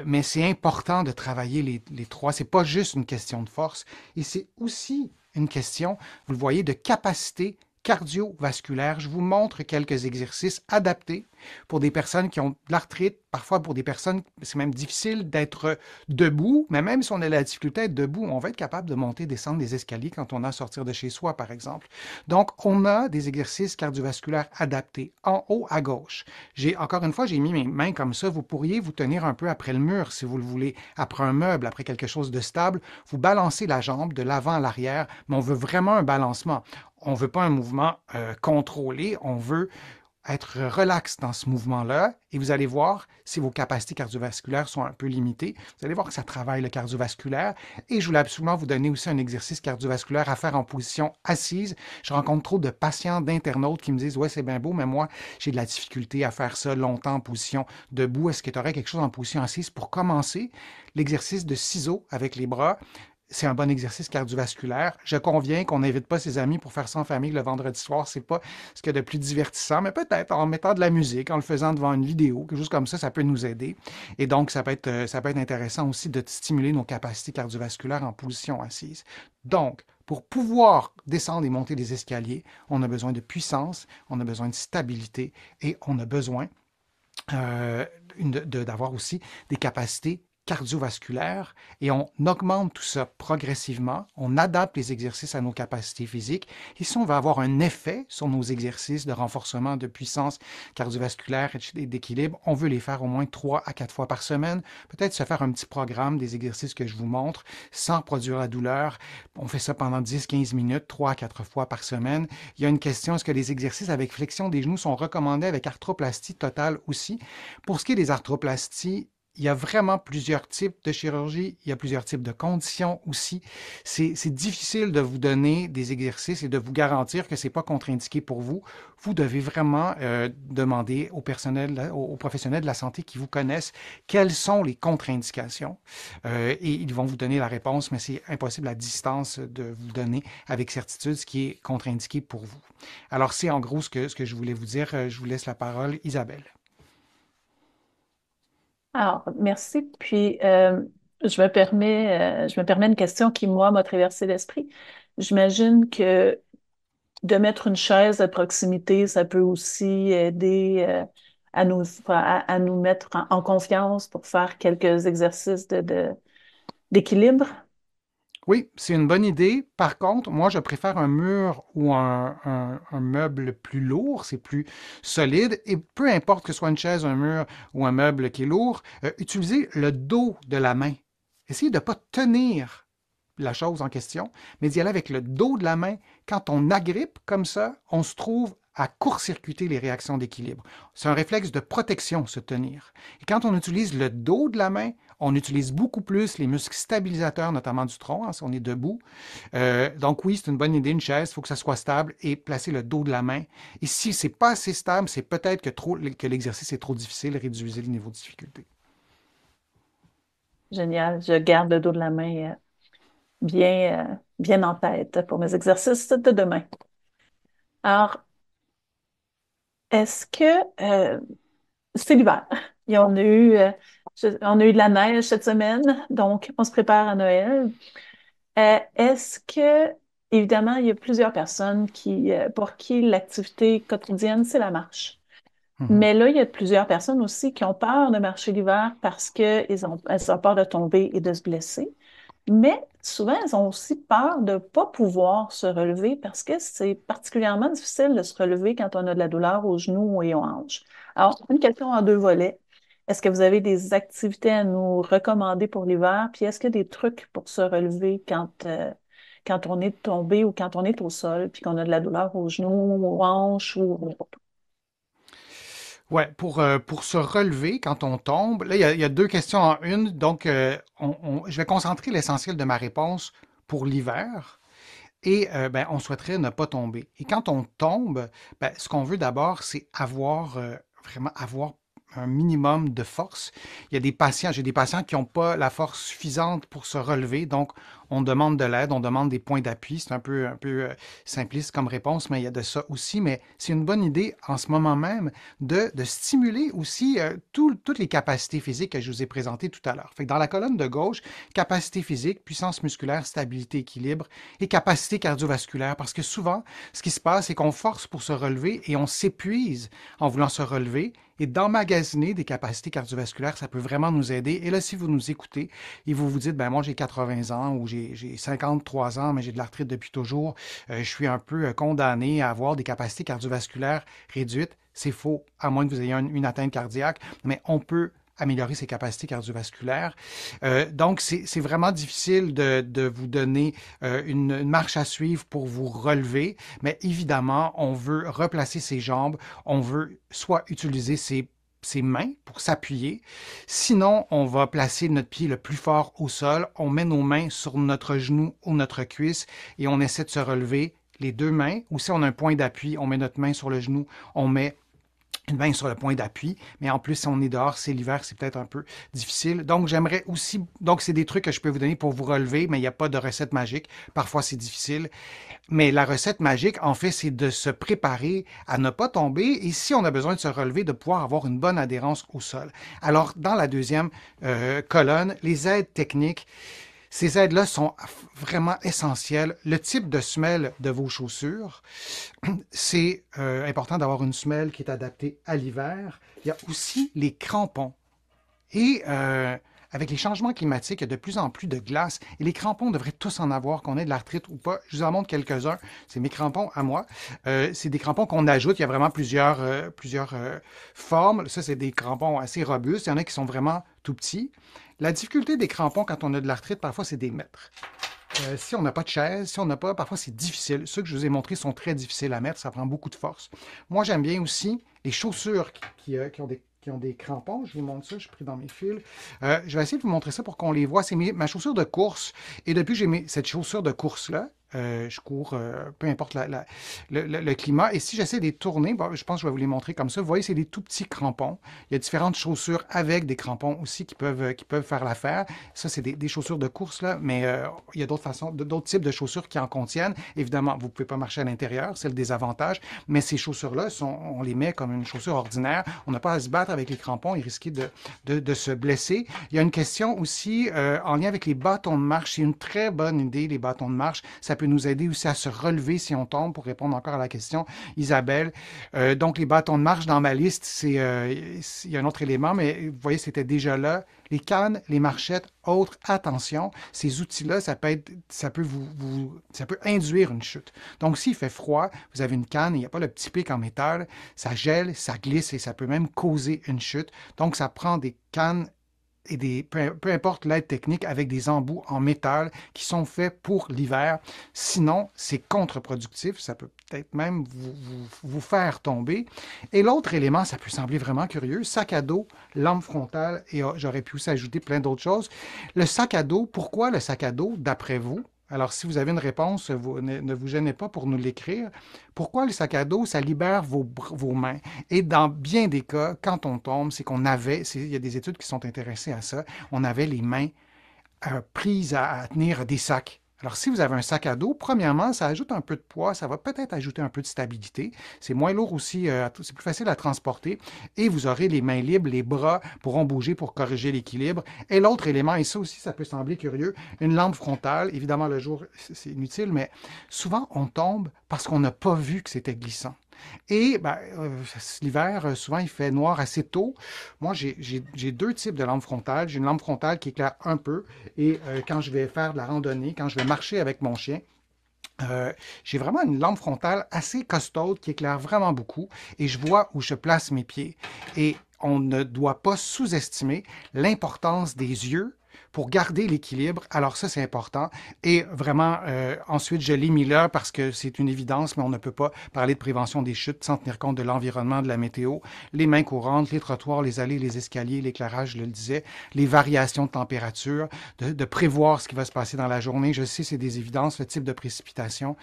mais c'est important de travailler les trois. Ce n'est pas juste une question de force, et c'est aussi une question, vous le voyez, de capacité cardiovasculaire. Je vous montre quelques exercices adaptés pour des personnes qui ont de l'arthrite, parfois pour des personnes, c'est même difficile d'être debout, mais même si on a la difficulté d'être debout, on va être capable de monter, descendre les escaliers quand on a à sortir de chez soi, par exemple. Donc, on a des exercices cardiovasculaires adaptés en haut à gauche. Encore une fois, j'ai mis mes mains comme ça. Vous pourriez vous tenir un peu après le mur si vous le voulez, après un meuble, après quelque chose de stable. Vous balancez la jambe de l'avant à l'arrière, mais on veut vraiment un balancement. On ne veut pas un mouvement contrôlé, on veut être relax dans ce mouvement-là et vous allez voir si vos capacités cardiovasculaires sont un peu limitées. Vous allez voir que ça travaille le cardiovasculaire et je voulais absolument vous donner aussi un exercice cardiovasculaire à faire en position assise. Je rencontre trop de patients, d'internautes qui me disent « Ouais, c'est bien beau, mais moi, j'ai de la difficulté à faire ça longtemps en position debout. Est-ce que tu aurais quelque chose en position assise pour commencer? » L'exercice de ciseaux avec les bras. C'est un bon exercice cardiovasculaire. Je conviens qu'on n'invite pas ses amis pour faire ça en famille le vendredi soir. C'est pas ce qu'il y a de plus divertissant, mais peut-être en mettant de la musique, en le faisant devant une vidéo, quelque chose comme ça peut nous aider. Et donc, ça peut être intéressant aussi de stimuler nos capacités cardiovasculaires en position assise. Donc, pour pouvoir descendre et monter les escaliers, on a besoin de puissance, on a besoin de stabilité et on a besoin d'avoir aussi des capacités cardiovasculaires et on augmente tout ça progressivement, on adapte les exercices à nos capacités physiques et si on va avoir un effet sur nos exercices de renforcement de puissance cardiovasculaire et d'équilibre, on veut les faire au moins 3 à 4 fois par semaine, peut-être se faire un petit programme des exercices que je vous montre sans produire la douleur. On fait ça pendant 10-15 minutes, 3 à 4 fois par semaine. Il y a une question, est-ce que les exercices avec flexion des genoux sont recommandés avec arthroplastie totale aussi? Pour ce qui est des arthroplasties, il y a vraiment plusieurs types de chirurgie, il y a plusieurs types de conditions aussi. C'est difficile de vous donner des exercices et de vous garantir que ce n'est pas contre-indiqué pour vous. Vous devez vraiment demander aux professionnels de la santé qui vous connaissent quelles sont les contre-indications et ils vont vous donner la réponse, mais c'est impossible à distance de vous donner avec certitude ce qui est contre-indiqué pour vous. Alors c'est en gros ce que je voulais vous dire. Je vous laisse la parole, Isabelle. Alors, merci. Puis, je me permets une question qui, moi, m'a traversé l'esprit. J'imagine que de mettre une chaise à proximité, ça peut aussi aider à nous mettre en confiance pour faire quelques exercices d'équilibre. Oui, c'est une bonne idée. Par contre, moi, je préfère un mur ou un meuble plus lourd, c'est plus solide. Et peu importe que ce soit une chaise, un mur ou un meuble qui est lourd, utilisez le dos de la main. Essayez de ne pas tenir la chose en question, mais d'y aller avec le dos de la main. Quand on agrippe comme ça, on se trouve à court-circuiter les réactions d'équilibre. C'est un réflexe de protection, se tenir. Et quand on utilise le dos de la main, on utilise beaucoup plus les muscles stabilisateurs, notamment du tronc, hein, si on est debout. Donc oui, c'est une bonne idée, une chaise, il faut que ça soit stable et placer le dos de la main. Et si c'est pas assez stable, c'est peut-être que l'exercice est trop difficile, réduisez le niveau de difficulté. Génial. Je garde le dos de la main bien en tête pour mes exercices de demain. Alors, est-ce que c'est l'hiver? Et on a eu de la neige cette semaine, donc on se prépare à Noël. Est-ce que, évidemment, il y a plusieurs personnes pour qui l'activité quotidienne, c'est la marche. Mhm. Mais là, il y a plusieurs personnes aussi qui ont peur de marcher l'hiver parce elles ont peur de tomber et de se blesser. Mais souvent, elles ont aussi peur de ne pas pouvoir se relever parce que c'est particulièrement difficile de se relever quand on a de la douleur aux genoux et aux hanches. Alors, une question en deux volets. Est-ce que vous avez des activités à nous recommander pour l'hiver? Puis est-ce qu'il y a des trucs pour se relever quand on est tombé ou quand on est au sol, puis qu'on a de la douleur aux genoux, aux hanches ou... Ouais, pour se relever quand on tombe, là, il y a deux questions en une. Donc, je vais concentrer l'essentiel de ma réponse pour l'hiver. Et ben, on souhaiterait ne pas tomber. Et quand on tombe, ben, ce qu'on veut d'abord, c'est vraiment avoir un minimum de force. Il y a des patients, j'ai des patients qui n'ont pas la force suffisante pour se relever, donc on demande de l'aide, on demande des points d'appui. C'est un peu simpliste comme réponse, mais il y a de ça aussi. Mais c'est une bonne idée en ce moment même de stimuler aussi toutes les capacités physiques que je vous ai présentées tout à l'heure. Fait que dans la colonne de gauche, capacité physique, puissance musculaire, stabilité, équilibre et capacité cardiovasculaire. Parce que souvent, ce qui se passe, c'est qu'on force pour se relever et on s'épuise en voulant se relever. Et d'emmagasiner des capacités cardiovasculaires, ça peut vraiment nous aider. Et là, si vous nous écoutez et vous vous dites, ben moi j'ai 80 ans ou j'ai 53 ans, mais j'ai de l'arthrite depuis toujours, je suis un peu condamné à avoir des capacités cardiovasculaires réduites. C'est faux, à moins que vous ayez une atteinte cardiaque, mais on peut améliorer ses capacités cardiovasculaires. Donc, c'est vraiment difficile de vous donner une marche à suivre pour vous relever, mais évidemment, on veut replacer ses jambes, on veut soit utiliser ses mains pour s'appuyer. Sinon, on va placer notre pied le plus fort au sol, on met nos mains sur notre genou ou notre cuisse et on essaie de se relever les deux mains. Ou si on a un point d'appui, on met notre main sur le genou, on met une main sur le point d'appui, mais en plus, si on est dehors, c'est l'hiver, c'est peut-être un peu difficile. Donc, j'aimerais aussi, donc c'est des trucs que je peux vous donner pour vous relever, mais il n'y a pas de recette magique. Parfois, c'est difficile. Mais la recette magique, en fait, c'est de se préparer à ne pas tomber et si on a besoin de se relever, de pouvoir avoir une bonne adhérence au sol. Alors, dans la deuxième colonne, les aides techniques. Ces aides-là sont vraiment essentielles. Le type de semelle de vos chaussures, c'est important d'avoir une semelle qui est adaptée à l'hiver. Il y a aussi les crampons. Et avec les changements climatiques, il y a de plus en plus de glace. Et les crampons devraient tous en avoir, qu'on ait de l'arthrite ou pas. Je vous en montre quelques-uns. C'est mes crampons à moi. C'est des crampons qu'on ajoute. Il y a vraiment plusieurs formes. Ça, c'est des crampons assez robustes. Il y en a qui sont vraiment tout petits. La difficulté des crampons quand on a de l'arthrite, parfois, c'est des mettre. Si on n'a pas de chaise, si on n'a pas, parfois c'est difficile. Ceux que je vous ai montrés sont très difficiles à mettre, ça prend beaucoup de force. Moi, j'aime bien aussi les chaussures qui ont des crampons. Je vous montre ça, je suis pris dans mes fils. Je vais essayer de vous montrer ça pour qu'on les voit. C'est ma chaussure de course. Et depuis que j'ai mis cette chaussure de course-là, je cours, peu importe le climat. Et si j'essaie de les tourner, bon, je pense que je vais vous les montrer comme ça. Vous voyez, c'est des tout petits crampons. Il y a différentes chaussures avec des crampons aussi qui peuvent faire l'affaire. Ça, c'est des chaussures de course, là, mais il y a d'autres façons, d'autres types de chaussures qui en contiennent. Évidemment, vous ne pouvez pas marcher à l'intérieur, c'est le désavantage, mais ces chaussures-là, on les met comme une chaussure ordinaire. On n'a pas à se battre avec les crampons et risquer de se blesser. Il y a une question aussi en lien avec les bâtons de marche. C'est une très bonne idée, les bâtons de marche. Ça peut nous aider aussi à se relever si on tombe, pour répondre encore à la question, Isabelle. Donc, les bâtons de marche, dans ma liste, il y a un autre élément, mais vous voyez, c'était déjà là. Les cannes, les marchettes, autres, attention, ces outils-là, ça peut induire une chute. Donc, s'il fait froid, vous avez une canne, il n'y a pas le petit pic en métal, ça gèle, ça glisse et ça peut même causer une chute. Donc, ça prend des cannes et peu importe l'aide technique, avec des embouts en métal qui sont faits pour l'hiver. Sinon, c'est contre-productif. Ça peut peut-être même vous faire tomber. Et l'autre élément, ça peut sembler vraiment curieux, sac à dos, lampe frontale, et j'aurais pu aussi ajouter plein d'autres choses. Le sac à dos, pourquoi le sac à dos, d'après vous? Alors, si vous avez une réponse, ne vous gênez pas pour nous l'écrire. Pourquoi le sac à dos, ça libère vos mains? Et dans bien des cas, quand on tombe, c'est qu'on avait, il y a des études qui sont intéressées à ça, on avait les mains prises à tenir des sacs. Alors, si vous avez un sac à dos, premièrement, ça ajoute un peu de poids, ça va peut-être ajouter un peu de stabilité. C'est moins lourd aussi, c'est plus facile à transporter et vous aurez les mains libres, les bras pourront bouger pour corriger l'équilibre. Et l'autre élément, et ça aussi, ça peut sembler curieux, une lampe frontale. Évidemment, le jour, c'est inutile, mais souvent, on tombe parce qu'on n'a pas vu que c'était glissant. Et ben, l'hiver, souvent, il fait noir assez tôt. Moi, j'ai deux types de lampes frontales. J'ai une lampe frontale qui éclaire un peu. Et quand je vais faire de la randonnée, quand je vais marcher avec mon chien, j'ai vraiment une lampe frontale assez costaude qui éclaire vraiment beaucoup. Et je vois où je place mes pieds. Et on ne doit pas sous-estimer l'importance des yeux pour garder l'équilibre. Alors ça, c'est important. Et vraiment, ensuite, je l'ai mis là parce que c'est une évidence, mais on ne peut pas parler de prévention des chutes sans tenir compte de l'environnement, de la météo, les mains courantes, les trottoirs, les allées, les escaliers, l'éclairage, je le disais, les variations de température, de prévoir ce qui va se passer dans la journée. Je sais, c'est des évidences, le type de précipitation,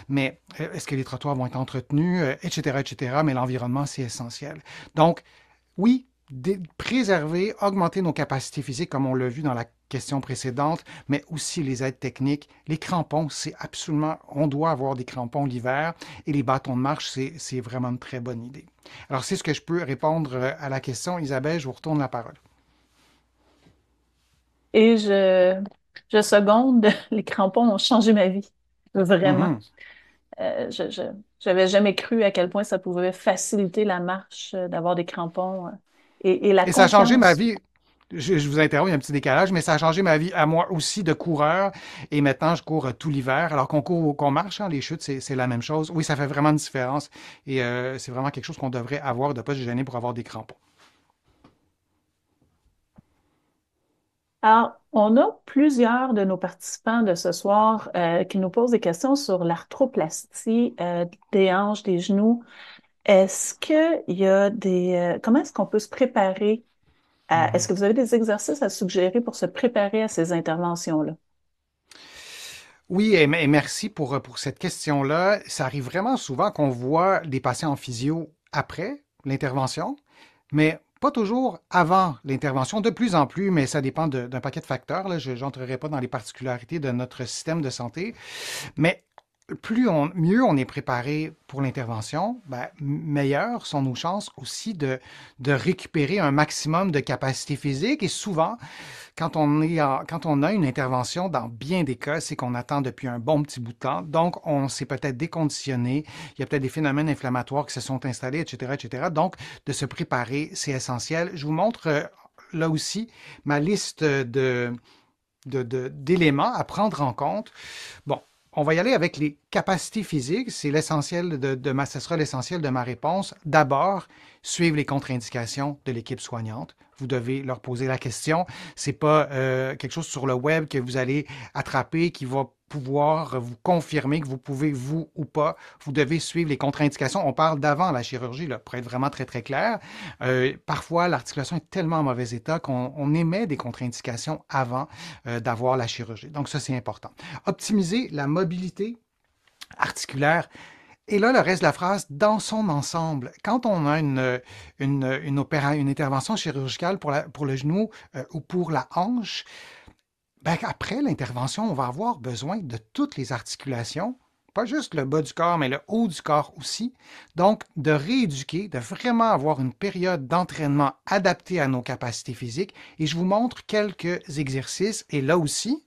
mais est-ce que les trottoirs vont être entretenus, etc., etc., mais l'environnement, c'est essentiel. Donc, oui, préserver, augmenter nos capacités physiques, comme on l'a vu dans la question précédente, mais aussi les aides techniques. Les crampons, c'est absolument, on doit avoir des crampons l'hiver et les bâtons de marche, c'est vraiment une très bonne idée. Alors, c'est ce que je peux répondre à la question. Isabelle, je vous retourne la parole. Et je seconde, les crampons ont changé ma vie, vraiment. Mhm. Je j'avais jamais cru à quel point ça pouvait faciliter la marche, d'avoir des crampons, et la Et ça a changé ma confiance. vie. Je vous interromps, il y a un petit décalage, mais ça a changé ma vie à moi aussi de coureur. Et maintenant, je cours tout l'hiver. Alors qu'on court, qu'on marche, hein, les chutes, c'est la même chose. Oui, ça fait vraiment une différence. Et c'est vraiment quelque chose qu'on devrait avoir, de ne pas se gêner pour avoir des crampons. Alors, on a plusieurs de nos participants de ce soir qui nous posent des questions sur l'arthroplastie des hanches, des genoux. Est-ce qu'il y a comment est-ce qu'on peut se préparer est-ce Mhm. que vous avez des exercices à suggérer pour se préparer à ces interventions-là? Oui, et merci pour cette question-là. Ça arrive vraiment souvent qu'on voit des patients en physio après l'intervention, mais pas toujours avant l'intervention, de plus en plus, mais ça dépend d'un paquet de facteurs. Là. Je n'entrerai pas dans les particularités de notre système de santé, mais mieux on est préparé pour l'intervention, ben, meilleures sont nos chances aussi de récupérer un maximum de capacité physique. Et souvent, quand on a une intervention, dans bien des cas, c'est qu'on attend depuis un bon petit bout de temps. Donc, on s'est peut-être déconditionné. Il y a peut-être des phénomènes inflammatoires qui se sont installés, etc., etc. Donc, de se préparer, c'est essentiel. Je vous montre là aussi ma liste d'éléments à prendre en compte. Bon, on va y aller avec les capacités physiques. C'est l'essentiel ce sera l'essentiel de ma réponse. D'abord, suivre les contre-indications de l'équipe soignante. Vous devez leur poser la question. C'est pas quelque chose sur le web que vous allez attraper qui va pouvoir vous confirmer que vous pouvez, vous ou pas. Vous devez suivre les contre-indications. On parle d'avant la chirurgie, là, pour être vraiment très, très clair. Parfois, l'articulation est tellement en mauvais état qu'on émet des contre-indications avant d'avoir la chirurgie. Donc, ça, c'est important. Optimiser la mobilité articulaire. Et là, le reste de la phrase, dans son ensemble, quand on a une intervention chirurgicale pour le genou ou pour la hanche, ben, après l'intervention, on va avoir besoin de toutes les articulations, pas juste le bas du corps, mais le haut du corps aussi. Donc, de rééduquer, de vraiment avoir une période d'entraînement adaptée à nos capacités physiques. Et je vous montre quelques exercices. Et là aussi,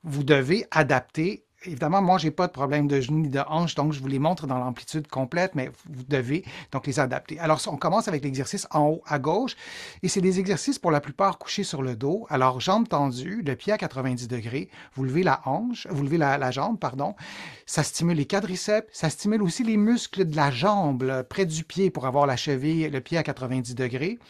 vous devez adapter. Évidemment, moi, je n'ai pas de problème de genoux ni de hanche, donc je vous les montre dans l'amplitude complète, mais vous devez donc les adapter. Alors, on commence avec l'exercice en haut à gauche, et c'est des exercices pour la plupart couchés sur le dos. Alors, jambes tendues, le pied à 90 degrés, vous levez la hanche, vous levez la jambe, pardon. Ça stimule les quadriceps, ça stimule aussi les muscles de la jambe, là, près du pied pour avoir la cheville, le pied à 90 degrés.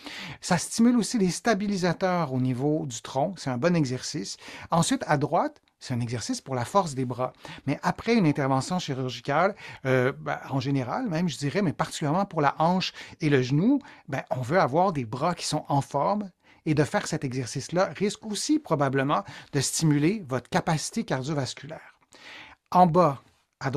Ça stimule aussi les stabilisateurs au niveau du tronc, c'est un bon exercice. Ensuite, à droite, c'est un exercice pour la force des bras. Mais après une intervention chirurgicale, ben, en général même, je dirais, mais particulièrement pour la hanche et le genou, ben, on veut avoir des bras qui sont en forme. Et de faire cet exercice-là risque aussi probablement de stimuler votre capacité cardiovasculaire. En bas, à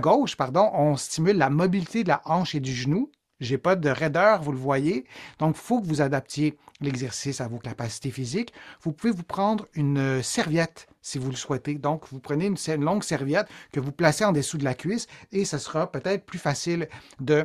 gauche, pardon, on stimule la mobilité de la hanche et du genou. J'ai pas de raideur, vous le voyez. Donc, il faut que vous adaptiez l'exercice à vos capacités physiques. Vous pouvez vous prendre une serviette si vous le souhaitez. Donc, vous prenez une longue serviette que vous placez en dessous de la cuisse et ce sera peut-être plus facile de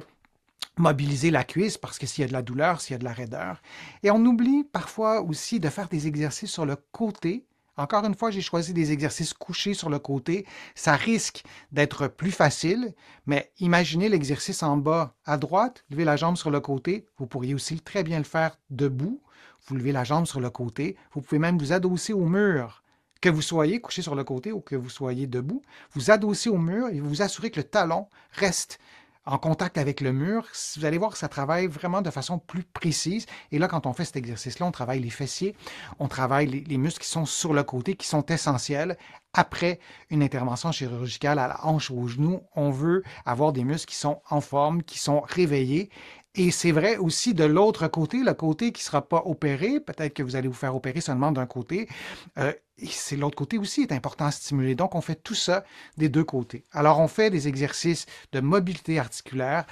mobiliser la cuisse parce que s'il y a de la douleur, s'il y a de la raideur. Et on oublie parfois aussi de faire des exercices sur le côté. Encore une fois, j'ai choisi des exercices couchés sur le côté. Ça risque d'être plus facile, mais imaginez l'exercice en bas à droite, levez la jambe sur le côté. Vous pourriez aussi très bien le faire debout. Vous levez la jambe sur le côté. Vous pouvez même vous adosser au mur. Que vous soyez couché sur le côté ou que vous soyez debout, vous adossez au mur et vous vous assurez que le talon reste en contact avec le mur. Vous allez voir que ça travaille vraiment de façon plus précise. Et là, quand on fait cet exercice-là, on travaille les fessiers, on travaille les muscles qui sont sur le côté, qui sont essentiels. Après une intervention chirurgicale à la hanche ou au genou, on veut avoir des muscles qui sont en forme, qui sont réveillés. Et c'est vrai aussi de l'autre côté, le côté qui ne sera pas opéré, peut-être que vous allez vous faire opérer seulement d'un côté, et c'est l'autre côté aussi est important à stimuler. Donc, on fait tout ça des deux côtés. Alors, on fait des exercices de mobilité articulaire.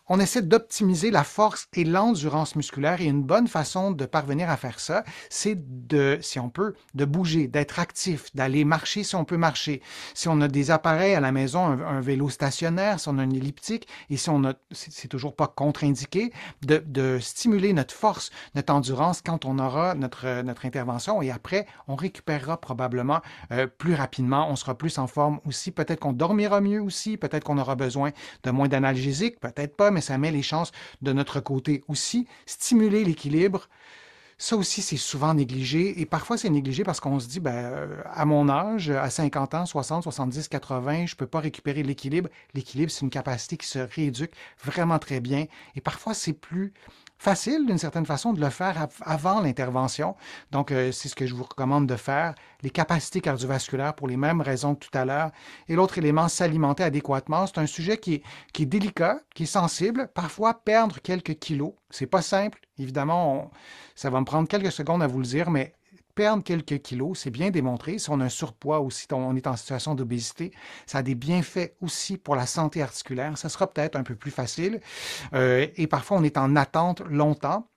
On essaie d'optimiser la force et l'endurance musculaire et une bonne façon de parvenir à faire ça, c'est de, si on peut, de bouger, d'être actif, d'aller marcher si on peut marcher. Si on a des appareils à la maison, un vélo stationnaire, si on a une elliptique et si on a, c'est toujours pas contre-indiqué, de stimuler notre force, notre endurance quand on aura notre intervention et après, on récupérera probablement plus rapidement, on sera plus en forme aussi. Peut-être qu'on dormira mieux aussi, peut-être qu'on aura besoin de moins d'analgésiques, peut-être pas, mais ça met les chances de notre côté aussi. Stimuler l'équilibre, ça aussi, c'est souvent négligé. Et parfois, c'est négligé parce qu'on se dit, à mon âge, à 50 ans, 60, 70, 80, je ne peux pas récupérer l'équilibre. L'équilibre, c'est une capacité qui se rééduque vraiment très bien. Et parfois, c'est plus facile, d'une certaine façon, de le faire avant l'intervention. Donc, c'est ce que je vous recommande de faire. Les capacités cardiovasculaires pour les mêmes raisons que tout à l'heure. Et l'autre élément, s'alimenter adéquatement. C'est un sujet qui est délicat, qui est sensible. Parfois, perdre quelques kilos. C'est pas simple. Évidemment, ça va me prendre quelques secondes à vous le dire, mais perdre quelques kilos, c'est bien démontré. Si on a un surpoids ou si on est en situation d'obésité, ça a des bienfaits aussi pour la santé articulaire. Ça sera peut-être un peu plus facile. Et parfois, on est en attente longtemps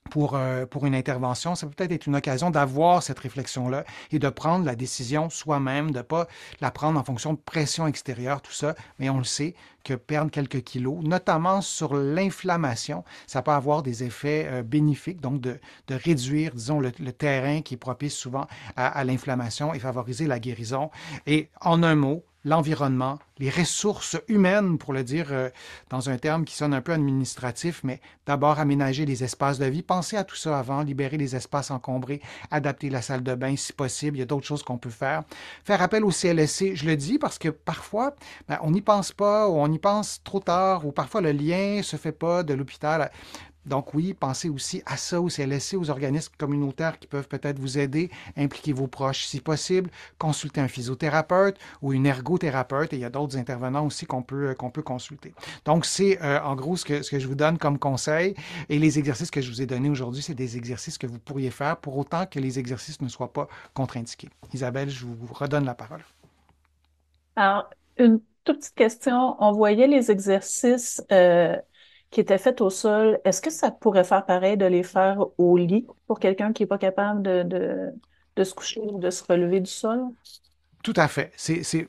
pour une intervention, ça peut peut-être être une occasion d'avoir cette réflexion-là et de prendre la décision soi-même, de ne pas la prendre en fonction de pression extérieure, tout ça. Mais on le sait que perdre quelques kilos, notamment sur l'inflammation, ça peut avoir des effets bénéfiques, donc de réduire, disons, le terrain qui est propice souvent à l'inflammation et favoriser la guérison. Et en un mot, l'environnement, les ressources humaines, pour le dire dans un terme qui sonne un peu administratif, mais d'abord aménager les espaces de vie. Pensez à tout ça avant, libérer les espaces encombrés, adapter la salle de bain si possible. Il y a d'autres choses qu'on peut faire. Faire appel au CLSC, je le dis parce que parfois, on n'y pense pas ou on y pense trop tard ou parfois le lien ne se fait pas de l'hôpital. Donc oui, pensez aussi à ça, au CLSC, aux organismes communautaires qui peuvent peut-être vous aider, impliquer vos proches si possible, consulter un physiothérapeute ou une ergothérapeute, et il y a d'autres intervenants aussi qu'on peut consulter. Donc c'est en gros ce que je vous donne comme conseil, et les exercices que je vous ai donnés aujourd'hui, c'est des exercices que vous pourriez faire pour autant que les exercices ne soient pas contre-indiqués. Isabelle, je vous redonne la parole. Alors, une toute petite question. On voyait les exercices qui étaient faits au sol. Est-ce que ça pourrait faire pareil de les faire au lit pour quelqu'un qui n'est pas capable de se coucher ou de se relever du sol? Tout à fait.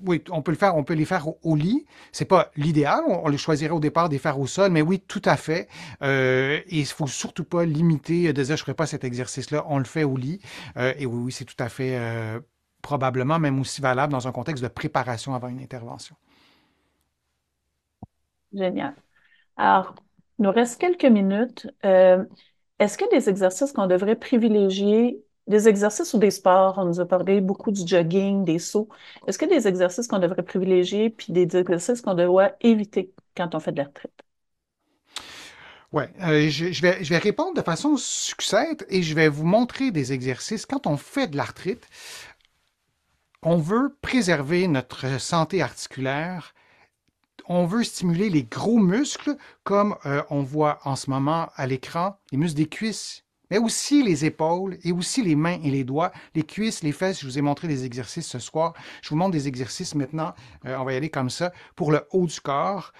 Oui, on peut le faire, on peut les faire au lit. C'est pas l'idéal. On les choisirait au départ de les faire au sol, mais oui, tout à fait. Et il faut surtout pas limiter de dire je ferai pas cet exercice-là. On le fait au lit. Et oui, oui, c'est tout à fait probablement même aussi valable dans un contexte de préparation avant une intervention. Génial. Alors, il nous reste quelques minutes. Est-ce que des exercices qu'on devrait privilégier, des exercices ou des sports, on nous a parlé beaucoup du jogging, des sauts, est-ce que des exercices qu'on devrait privilégier puis des exercices qu'on doit éviter quand on fait de la retraite? Oui, je vais répondre de façon succincte et je vais vous montrer des exercices. Quand on fait de l'arthrite, on veut préserver notre santé articulaire. On veut stimuler les gros muscles, comme on voit en ce moment à l'écran, les muscles des cuisses, mais aussi les épaules et aussi les mains et les doigts, les cuisses, les fesses. Je vous ai montré des exercices ce soir. Je vous montre des exercices maintenant. On va y aller comme ça pour le haut du corps.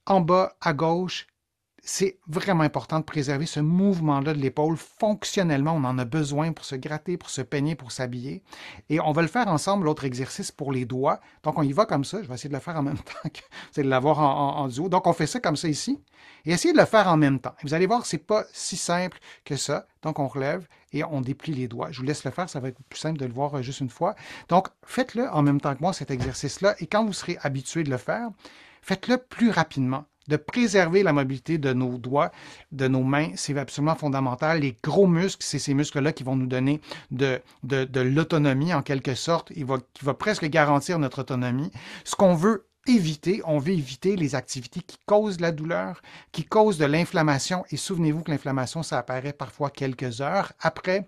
En bas, à gauche, c'est vraiment important de préserver ce mouvement-là de l'épaule. Fonctionnellement, on en a besoin pour se gratter, pour se peigner, pour s'habiller. Et on va le faire ensemble, l'autre exercice pour les doigts. Donc, on y va comme ça. Je vais essayer de le faire en même temps que vous allez l'avoir en duo. Donc, on fait ça comme ça ici. Et essayez de le faire en même temps. Et vous allez voir, c'est pas si simple que ça. Donc, on relève et on déplie les doigts. Je vous laisse le faire, ça va être plus simple de le voir juste une fois. Donc, faites-le en même temps que moi, cet exercice-là. Et quand vous serez habitué de le faire, faites-le plus rapidement. De préserver la mobilité de nos doigts, de nos mains, c'est absolument fondamental. Les gros muscles, c'est ces muscles-là qui vont nous donner de l'autonomie en quelque sorte, qui va presque garantir notre autonomie. Ce qu'on veut éviter, on veut éviter les activités qui causent la douleur, qui causent de l'inflammation. Et souvenez-vous que l'inflammation, ça apparaît parfois quelques heures après.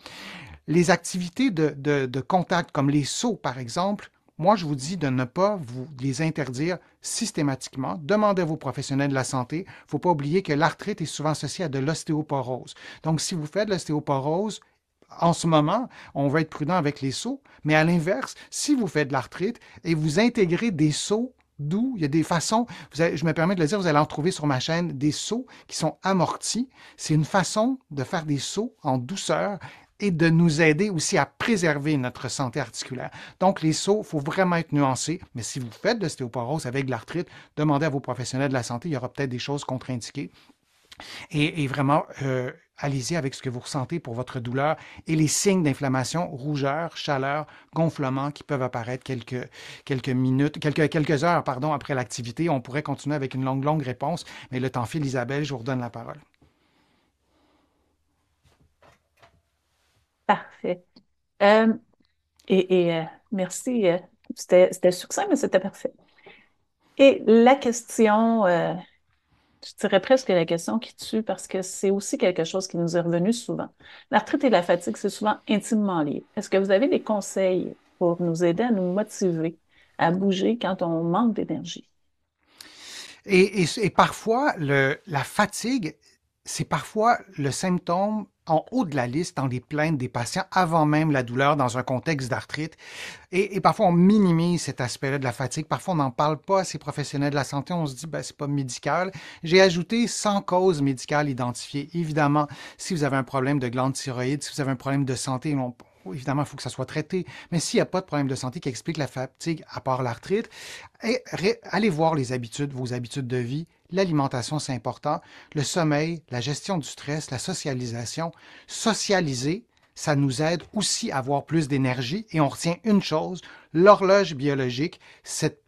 Les activités de contact, comme les sauts par exemple, moi, je vous dis de ne pas vous les interdire systématiquement. Demandez à vos professionnels de la santé. Il ne faut pas oublier que l'arthrite est souvent associée à de l'ostéoporose. Donc, si vous faites de l'ostéoporose, en ce moment, on va être prudent avec les sauts, mais à l'inverse, si vous faites de l'arthrite et vous intégrez des sauts doux, il y a des façons, je me permets de le dire, vous allez en trouver sur ma chaîne, des sauts qui sont amortis. C'est une façon de faire des sauts en douceur et de nous aider aussi à préserver notre santé articulaire. Donc, les sauts, il faut vraiment être nuancé, mais si vous faites de l'ostéoporose avec de l'arthrite, demandez à vos professionnels de la santé, il y aura peut-être des choses contre-indiquées. Et vraiment, allez-y avec ce que vous ressentez pour votre douleur et les signes d'inflammation, rougeur, chaleur, gonflement qui peuvent apparaître quelques minutes, quelques heures pardon, après l'activité. On pourrait continuer avec une longue réponse, mais le temps file, Isabelle, je vous redonne la parole. Parfait. Euh, merci. C'était succinct, mais c'était parfait. Et la question, je dirais presque la question qui tue parce que c'est aussi quelque chose qui nous est revenu souvent. L'arthrite et la fatigue, c'est souvent intimement lié. Est-ce que vous avez des conseils pour nous aider à nous motiver à bouger quand on manque d'énergie? Et parfois, la fatigue, c'est parfois le symptôme en haut de la liste dans les plaintes des patients avant même la douleur dans un contexte d'arthrite. Et parfois, on minimise cet aspect-là de la fatigue. Parfois, on n'en parle pas à ces professionnels de la santé. On se dit, ben, c'est pas médical. J'ai ajouté sans cause médicale identifiée. Évidemment, si vous avez un problème de glande thyroïde, si vous avez un problème de santé, évidemment, il faut que ça soit traité. Mais s'il n'y a pas de problème de santé qui explique la fatigue, à part l'arthrite, allez voir les habitudes, vos habitudes de vie. L'alimentation, c'est important. Le sommeil, la gestion du stress, la socialisation. Socialiser, ça nous aide aussi à avoir plus d'énergie. Et on retient une chose, l'horloge biologique, cette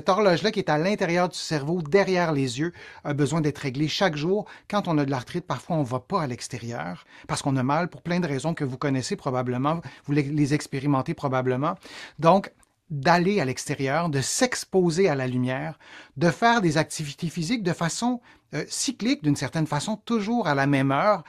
horloge-là qui est à l'intérieur du cerveau, derrière les yeux, a besoin d'être réglée chaque jour. Quand on a de l'arthrite, parfois on ne va pas à l'extérieur parce qu'on a mal pour plein de raisons que vous connaissez probablement, vous les expérimentez probablement. Donc, d'aller à l'extérieur, de s'exposer à la lumière, de faire des activités physiques de façon cyclique, d'une certaine façon, toujours à la même heure,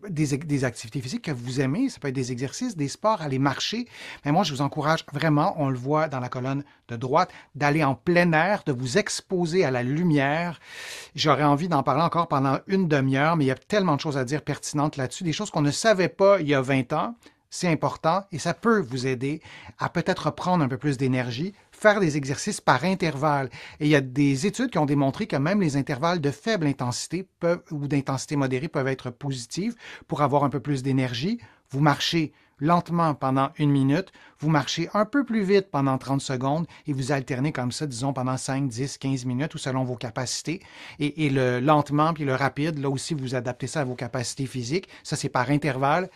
des activités physiques que vous aimez, ça peut être des exercices, des sports, aller marcher. Mais moi, je vous encourage vraiment, on le voit dans la colonne de droite, d'aller en plein air, de vous exposer à la lumière. J'aurais envie d'en parler encore pendant une demi-heure, mais il y a tellement de choses à dire pertinentes là-dessus, des choses qu'on ne savait pas il y a 20 ans. C'est important et ça peut vous aider à peut-être reprendre un peu plus d'énergie, faire des exercices par intervalle. Et il y a des études qui ont démontré que même les intervalles de faible intensité ou d'intensité modérée peuvent être positifs pour avoir un peu plus d'énergie. Vous marchez lentement pendant une minute, vous marchez un peu plus vite pendant 30 secondes et vous alternez comme ça, disons, pendant 5, 10, 15 minutes ou selon vos capacités. Et le lentement puis le rapide, là aussi, vous adaptez ça à vos capacités physiques. Ça, c'est par intervalle.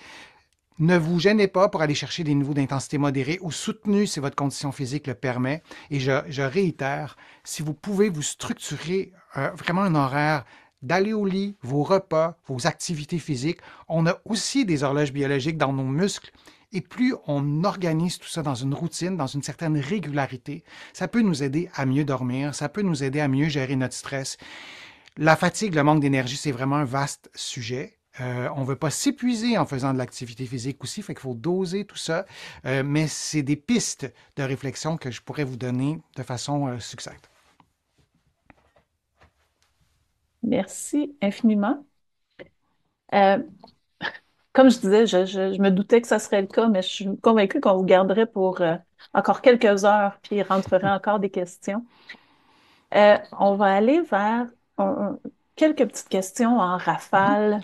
Ne vous gênez pas pour aller chercher des niveaux d'intensité modérés ou soutenus si votre condition physique le permet. Et je réitère, si vous pouvez vous structurer vraiment un horaire d'aller au lit, vos repas, vos activités physiques, on a aussi des horloges biologiques dans nos muscles. Et plus on organise tout ça dans une routine, dans une certaine régularité, ça peut nous aider à mieux dormir, ça peut nous aider à mieux gérer notre stress. La fatigue, le manque d'énergie, c'est vraiment un vaste sujet. On ne veut pas s'épuiser en faisant de l'activité physique aussi, fait qu'il faut doser tout ça. Mais c'est des pistes de réflexion que je pourrais vous donner de façon succincte. Merci infiniment. Euh, comme je disais, je me doutais que ça serait le cas, mais je suis convaincue qu'on vous garderait pour encore quelques heures, puis il rentrerait encore des questions. On va aller vers un- quelques petites questions en Mhm. rafale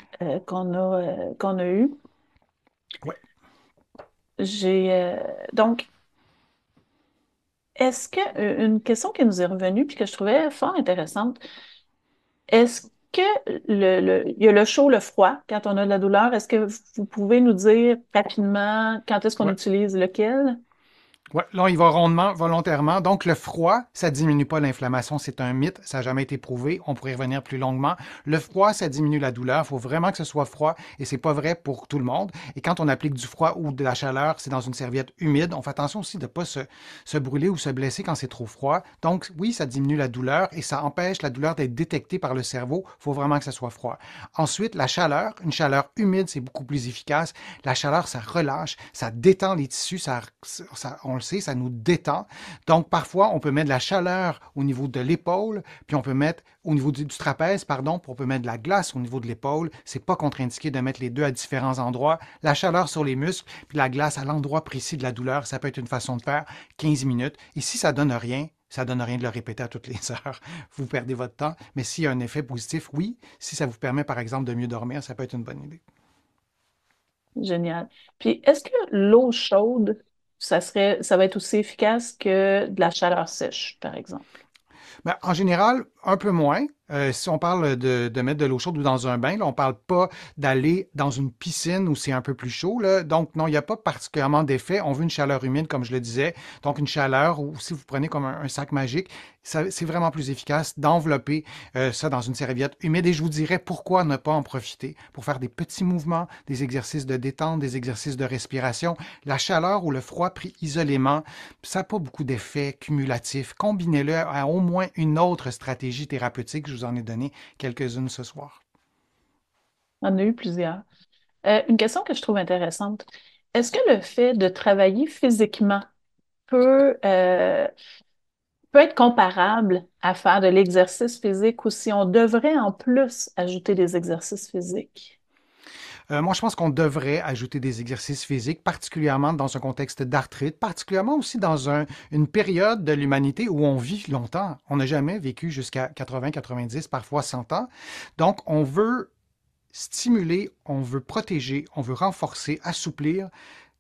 qu'on a eues. Ouais. J'ai donc, est-ce que une question qui nous est revenue puis que je trouvais fort intéressante, est-ce que il y a le chaud, le froid quand on a de la douleur? Est-ce que vous pouvez nous dire rapidement quand est-ce qu'on Ouais. utilise lequel? Ouais, là, il va rondement, volontairement. Donc, le froid, ça diminue pas l'inflammation. C'est un mythe. Ça n'a jamais été prouvé. On pourrait y revenir plus longuement. Le froid, ça diminue la douleur. Il faut vraiment que ce soit froid et c'est pas vrai pour tout le monde. Et quand on applique du froid ou de la chaleur, c'est dans une serviette humide. On fait attention aussi de ne pas se brûler ou se blesser quand c'est trop froid. Donc, oui, ça diminue la douleur et ça empêche la douleur d'être détectée par le cerveau. Il faut vraiment que ça soit froid. Ensuite, la chaleur. Une chaleur humide, c'est beaucoup plus efficace. La chaleur, ça relâche, ça détend les tissus, on le sait, ça nous détend. Donc, parfois, on peut mettre de la chaleur au niveau de l'épaule, puis on peut mettre au niveau du trapèze, pardon, puis on peut mettre de la glace au niveau de l'épaule. C'est pas contre-indiqué de mettre les deux à différents endroits. La chaleur sur les muscles, puis la glace à l'endroit précis de la douleur, ça peut être une façon de faire 15 minutes. Et si ça donne rien, ça donne rien de le répéter à toutes les heures. Vous perdez votre temps. Mais s'il y a un effet positif, oui. Si ça vous permet, par exemple, de mieux dormir, ça peut être une bonne idée. Génial. Puis, est-ce que l'eau chaude, ça va être aussi efficace que de la chaleur sèche, par exemple? Ben, en général, un peu moins. Si on parle de mettre de l'eau chaude ou dans un bain, là, on ne parle pas d'aller dans une piscine où c'est un peu plus chaud. Là. Donc, non, il n'y a pas particulièrement d'effet. On veut une chaleur humide, comme je le disais. Donc, une chaleur, ou si vous prenez comme un sac magique, c'est vraiment plus efficace d'envelopper ça dans une serviette humide. Et je vous dirais pourquoi ne pas en profiter pour faire des petits mouvements, des exercices de détente, des exercices de respiration. La chaleur ou le froid pris isolément, ça n'a pas beaucoup d'effets cumulatifs. Combinez-le à au moins une autre stratégie thérapeutique. Je vous en ai donné quelques-unes ce soir. On en a eu plusieurs. Une question que je trouve intéressante. Est-ce que le fait de travailler physiquement peut, euh, peut être comparable à faire de l'exercice physique ou si on devrait en plus ajouter des exercices physiques? Moi, je pense qu'on devrait ajouter des exercices physiques, particulièrement dans un contexte d'arthrite, particulièrement aussi dans une période de l'humanité où on vit longtemps. On n'a jamais vécu jusqu'à 80, 90, parfois 100 ans. Donc, on veut stimuler, on veut protéger, on veut renforcer, assouplir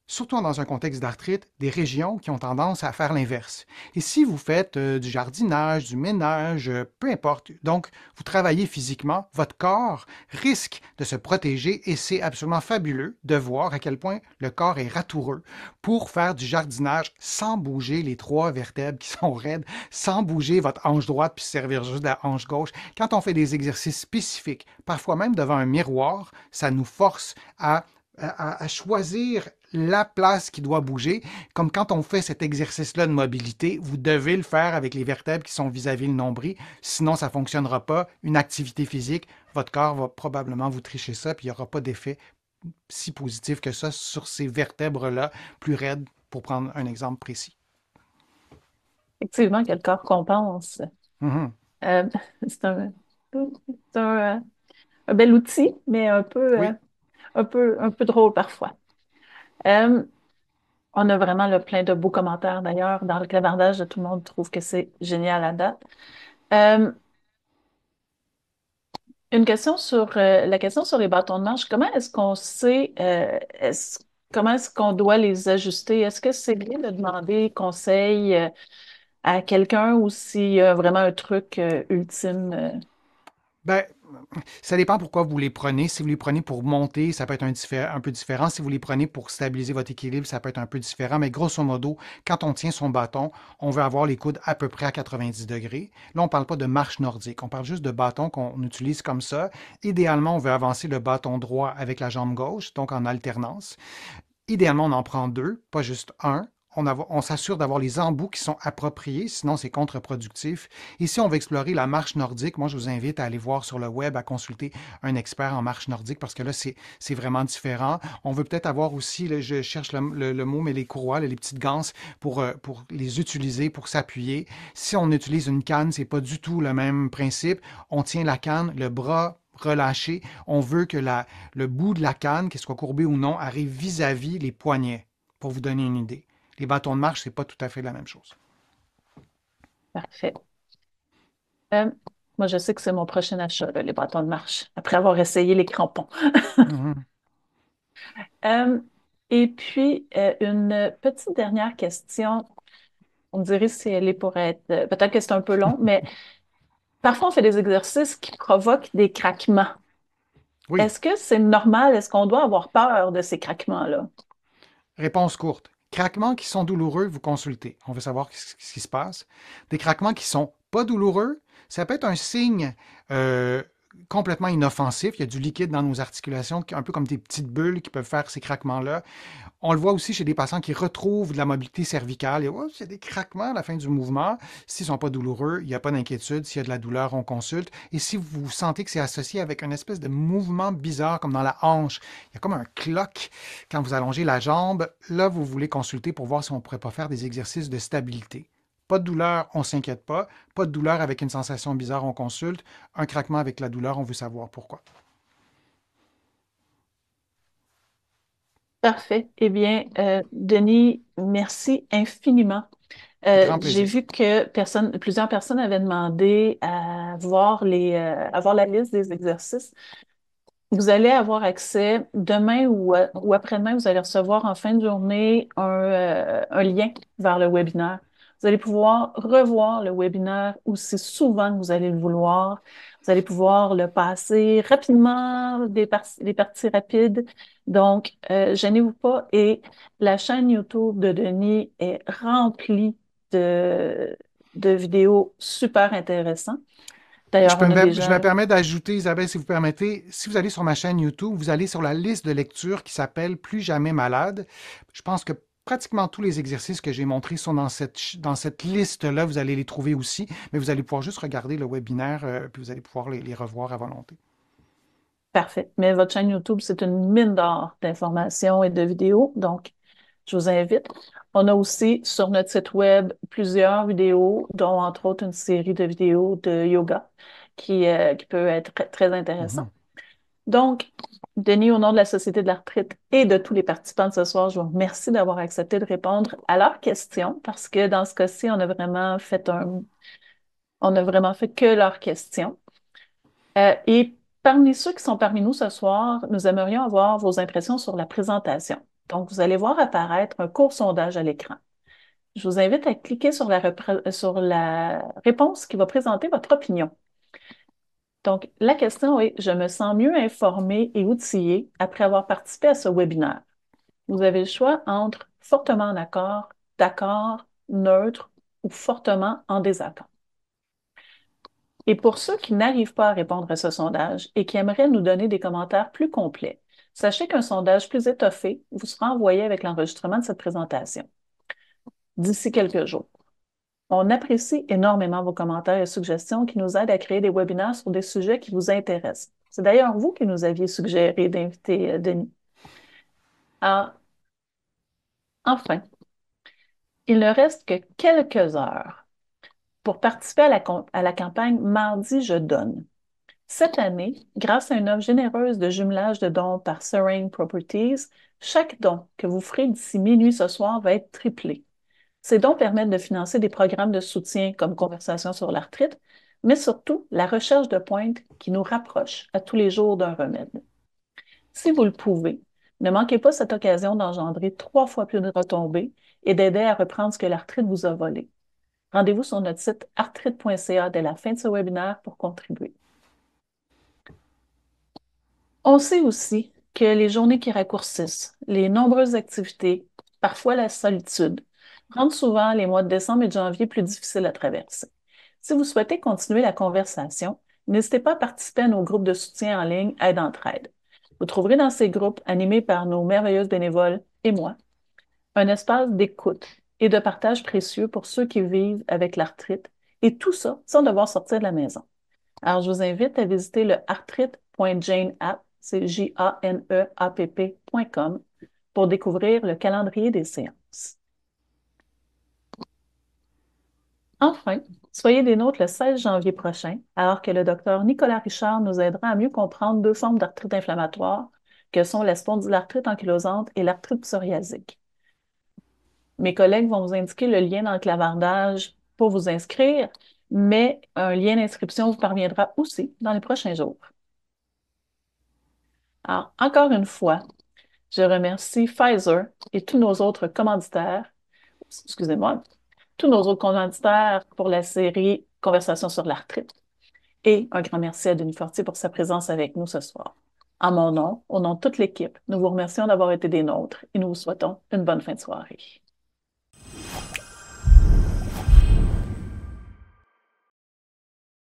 surtout dans un contexte d'arthrite, des régions qui ont tendance à faire l'inverse. Et si vous faites du jardinage, du ménage, peu importe, donc vous travaillez physiquement, votre corps risque de se protéger et c'est absolument fabuleux de voir à quel point le corps est ratoureux pour faire du jardinage sans bouger les trois vertèbres qui sont raides, sans bouger votre hanche droite puis se servir juste de la hanche gauche. Quand on fait des exercices spécifiques, parfois même devant un miroir, ça nous force à choisir la place qui doit bouger. Comme quand on fait cet exercice-là de mobilité, vous devez le faire avec les vertèbres qui sont vis-à-vis le nombril. Sinon, ça ne fonctionnera pas. Une activité physique, votre corps va probablement vous tricher ça, puis il n'y aura pas d'effet si positif que ça sur ces vertèbres-là plus raides, pour prendre un exemple précis. Effectivement, que le corps compense. Mhm. Euh, c'est c'est un bel outil, mais Oui. un peu drôle parfois. Euh, on a vraiment là, plein de beaux commentaires d'ailleurs. Dans le clavardage, tout le monde trouve que c'est génial à date. Euh, une question sur la question sur les bâtons de marche. Comment est-ce qu'on sait comment est-ce qu'on doit les ajuster? Est-ce que c'est bien de demander conseil à quelqu'un ou s'il y a vraiment un truc ultime? Ben, ça dépend pourquoi vous les prenez. Si vous les prenez pour monter, ça peut être un peu différent. Si vous les prenez pour stabiliser votre équilibre, ça peut être un peu différent. Mais grosso modo, quand on tient son bâton, on veut avoir les coudes à peu près à 90 degrés. Là, on ne parle pas de marche nordique. On parle juste de bâton qu'on utilise comme ça. Idéalement, on veut avancer le bâton droit avec la jambe gauche, donc en alternance. Idéalement, on en prend deux, pas juste un. On s'assure d'avoir les embouts qui sont appropriés, sinon c'est contre-productif. Ici, on va explorer la marche nordique. Moi, je vous invite à aller voir sur le web, à consulter un expert en marche nordique parce que là, c'est vraiment différent. On veut peut-être avoir aussi, là, je cherche le mot, mais les courroies, les petites ganses pour les utiliser, pour s'appuyer. Si on utilise une canne, c'est pas du tout le même principe. On tient la canne, le bras relâcher. On veut que le bout de la canne, qu'il soit courbé ou non, arrive vis-à-vis les poignets, pour vous donner une idée. Les bâtons de marche, c'est pas tout à fait la même chose. Parfait. Euh, Moi, je sais que c'est mon prochain achat, là, les bâtons de marche, après avoir essayé les crampons. Mhm. Euh, et puis, une petite dernière question. On me dirait si elle est pour être... peut-être que c'est un peu long, mais parfois, on fait des exercices qui provoquent des craquements. Oui, Est-ce que c'est normal? Est-ce qu'on doit avoir peur de ces craquements-là? réponse courte. Craquements qui sont douloureux, vous consultez. On veut savoir ce qui se passe. Des craquements qui sont pas douloureux, ça peut être un signe euh, complètement inoffensif. Il y a du liquide dans nos articulations, un peu comme des petites bulles qui peuvent faire ces craquements-là. On le voit aussi chez des patients qui retrouvent de la mobilité cervicale. Et oh, il y a des craquements à la fin du mouvement. S'ils ne sont pas douloureux, il n'y a pas d'inquiétude. S'il y a de la douleur, on consulte. Et si vous sentez que c'est associé avec une espèce de mouvement bizarre, comme dans la hanche, il y a comme un cloc quand vous allongez la jambe, là, vous voulez consulter pour voir si on ne pourrait pas faire des exercices de stabilité. Pas de douleur, on ne s'inquiète pas. Pas de douleur avec une sensation bizarre, on consulte. Un craquement avec la douleur, on veut savoir pourquoi. Parfait. Eh bien, Denis, merci infiniment. Grand J'ai plaisir. vu que plusieurs personnes avaient demandé à à voir la liste des exercices. Vous allez avoir accès demain ou après-demain, vous allez recevoir en fin de journée un lien vers le webinaire. Vous allez pouvoir revoir le webinaire aussi souvent que vous allez le vouloir. Vous allez pouvoir le passer rapidement, des parties rapides. Donc, gênez-vous pas. Et la chaîne YouTube de Denis est remplie de, de vidéos super intéressantes. D'ailleurs, on a Je me déjà... permets d'ajouter, Isabelle, si vous permettez, si vous allez sur ma chaîne YouTube, vous allez sur la liste de lecture qui s'appelle Plus jamais malade. Je pense que pratiquement tous les exercices que j'ai montrés sont dans cette liste-là. Vous allez les trouver aussi, mais vous allez pouvoir juste regarder le webinaire, puis vous allez pouvoir les revoir à volonté. Parfait. Mais votre chaîne YouTube, c'est une mine d'or d'informations et de vidéos. Donc, je vous invite. On a aussi sur notre site web plusieurs vidéos, dont entre autres une série de vidéos de yoga qui peut être très intéressant. Mhm. Donc, Denis, au nom de la Société de l'arthrite et de tous les participants de ce soir, je vous remercie d'avoir accepté de répondre à leurs questions parce que dans ce cas-ci, on a vraiment fait que leurs questions. Et parmi ceux qui sont parmi nous ce soir, nous aimerions avoir vos impressions sur la présentation. Donc, vous allez voir apparaître un court sondage à l'écran. Je vous invite à cliquer sur sur la réponse qui va présenter votre opinion. Donc, la question est, je me sens mieux informé et outillé après avoir participé à ce webinaire. Vous avez le choix entre fortement en accord, d'accord, neutre ou fortement en désaccord. Et pour ceux qui n'arrivent pas à répondre à ce sondage et qui aimeraient nous donner des commentaires plus complets, sachez qu'un sondage plus étoffé vous sera envoyé avec l'enregistrement de cette présentation d'ici quelques jours. On apprécie énormément vos commentaires et suggestions qui nous aident à créer des webinaires sur des sujets qui vous intéressent. C'est d'ailleurs vous qui nous aviez suggéré d'inviter Denis. Alors, enfin, il ne reste que quelques heures pour participer à la campagne Mardi, je donne. Cette année, grâce à une offre généreuse de jumelage de dons par Serene Properties, chaque don que vous ferez d'ici minuit ce soir va être triplé. Ces dons permettent de financer des programmes de soutien comme Conversation sur l'arthrite, mais surtout la recherche de pointe qui nous rapproche à tous les jours d'un remède. Si vous le pouvez, ne manquez pas cette occasion d'engendrer 3 fois plus de retombées et d'aider à reprendre ce que l'arthrite vous a volé. Rendez-vous sur notre site arthrite.ca dès la fin de ce webinaire pour contribuer. On sait aussi que les journées qui raccourcissent, les nombreuses activités, parfois la solitude, rendent souvent les mois de décembre et de janvier plus difficiles à traverser. Si vous souhaitez continuer la conversation, n'hésitez pas à participer à nos groupes de soutien en ligne Aide entre aides. Vous trouverez dans ces groupes, animés par nos merveilleuses bénévoles et moi, un espace d'écoute et de partage précieux pour ceux qui vivent avec l'arthrite, et tout ça sans devoir sortir de la maison. Alors, je vous invite à visiter le arthrite.janeapp, c'est janeapp.com, pour découvrir le calendrier des séances. Enfin, Soyez des nôtres le 16 janvier prochain, alors que le docteur Nicolas Richard nous aidera à mieux comprendre deux formes d'arthrite inflammatoire, que sont la spondylarthrite ankylosante et l'arthrite psoriasique. Mes collègues vont vous indiquer le lien dans le clavardage pour vous inscrire, mais un lien d'inscription vous parviendra aussi dans les prochains jours. Alors, encore une fois, je remercie Pfizer et tous nos autres commanditaires, excusez-moi, tous nos autres commanditaires pour la série Conversations sur l'arthrite. Et un grand merci à Denis Fortier pour sa présence avec nous ce soir. En mon nom, au nom de toute l'équipe, nous vous remercions d'avoir été des nôtres et nous vous souhaitons une bonne fin de soirée.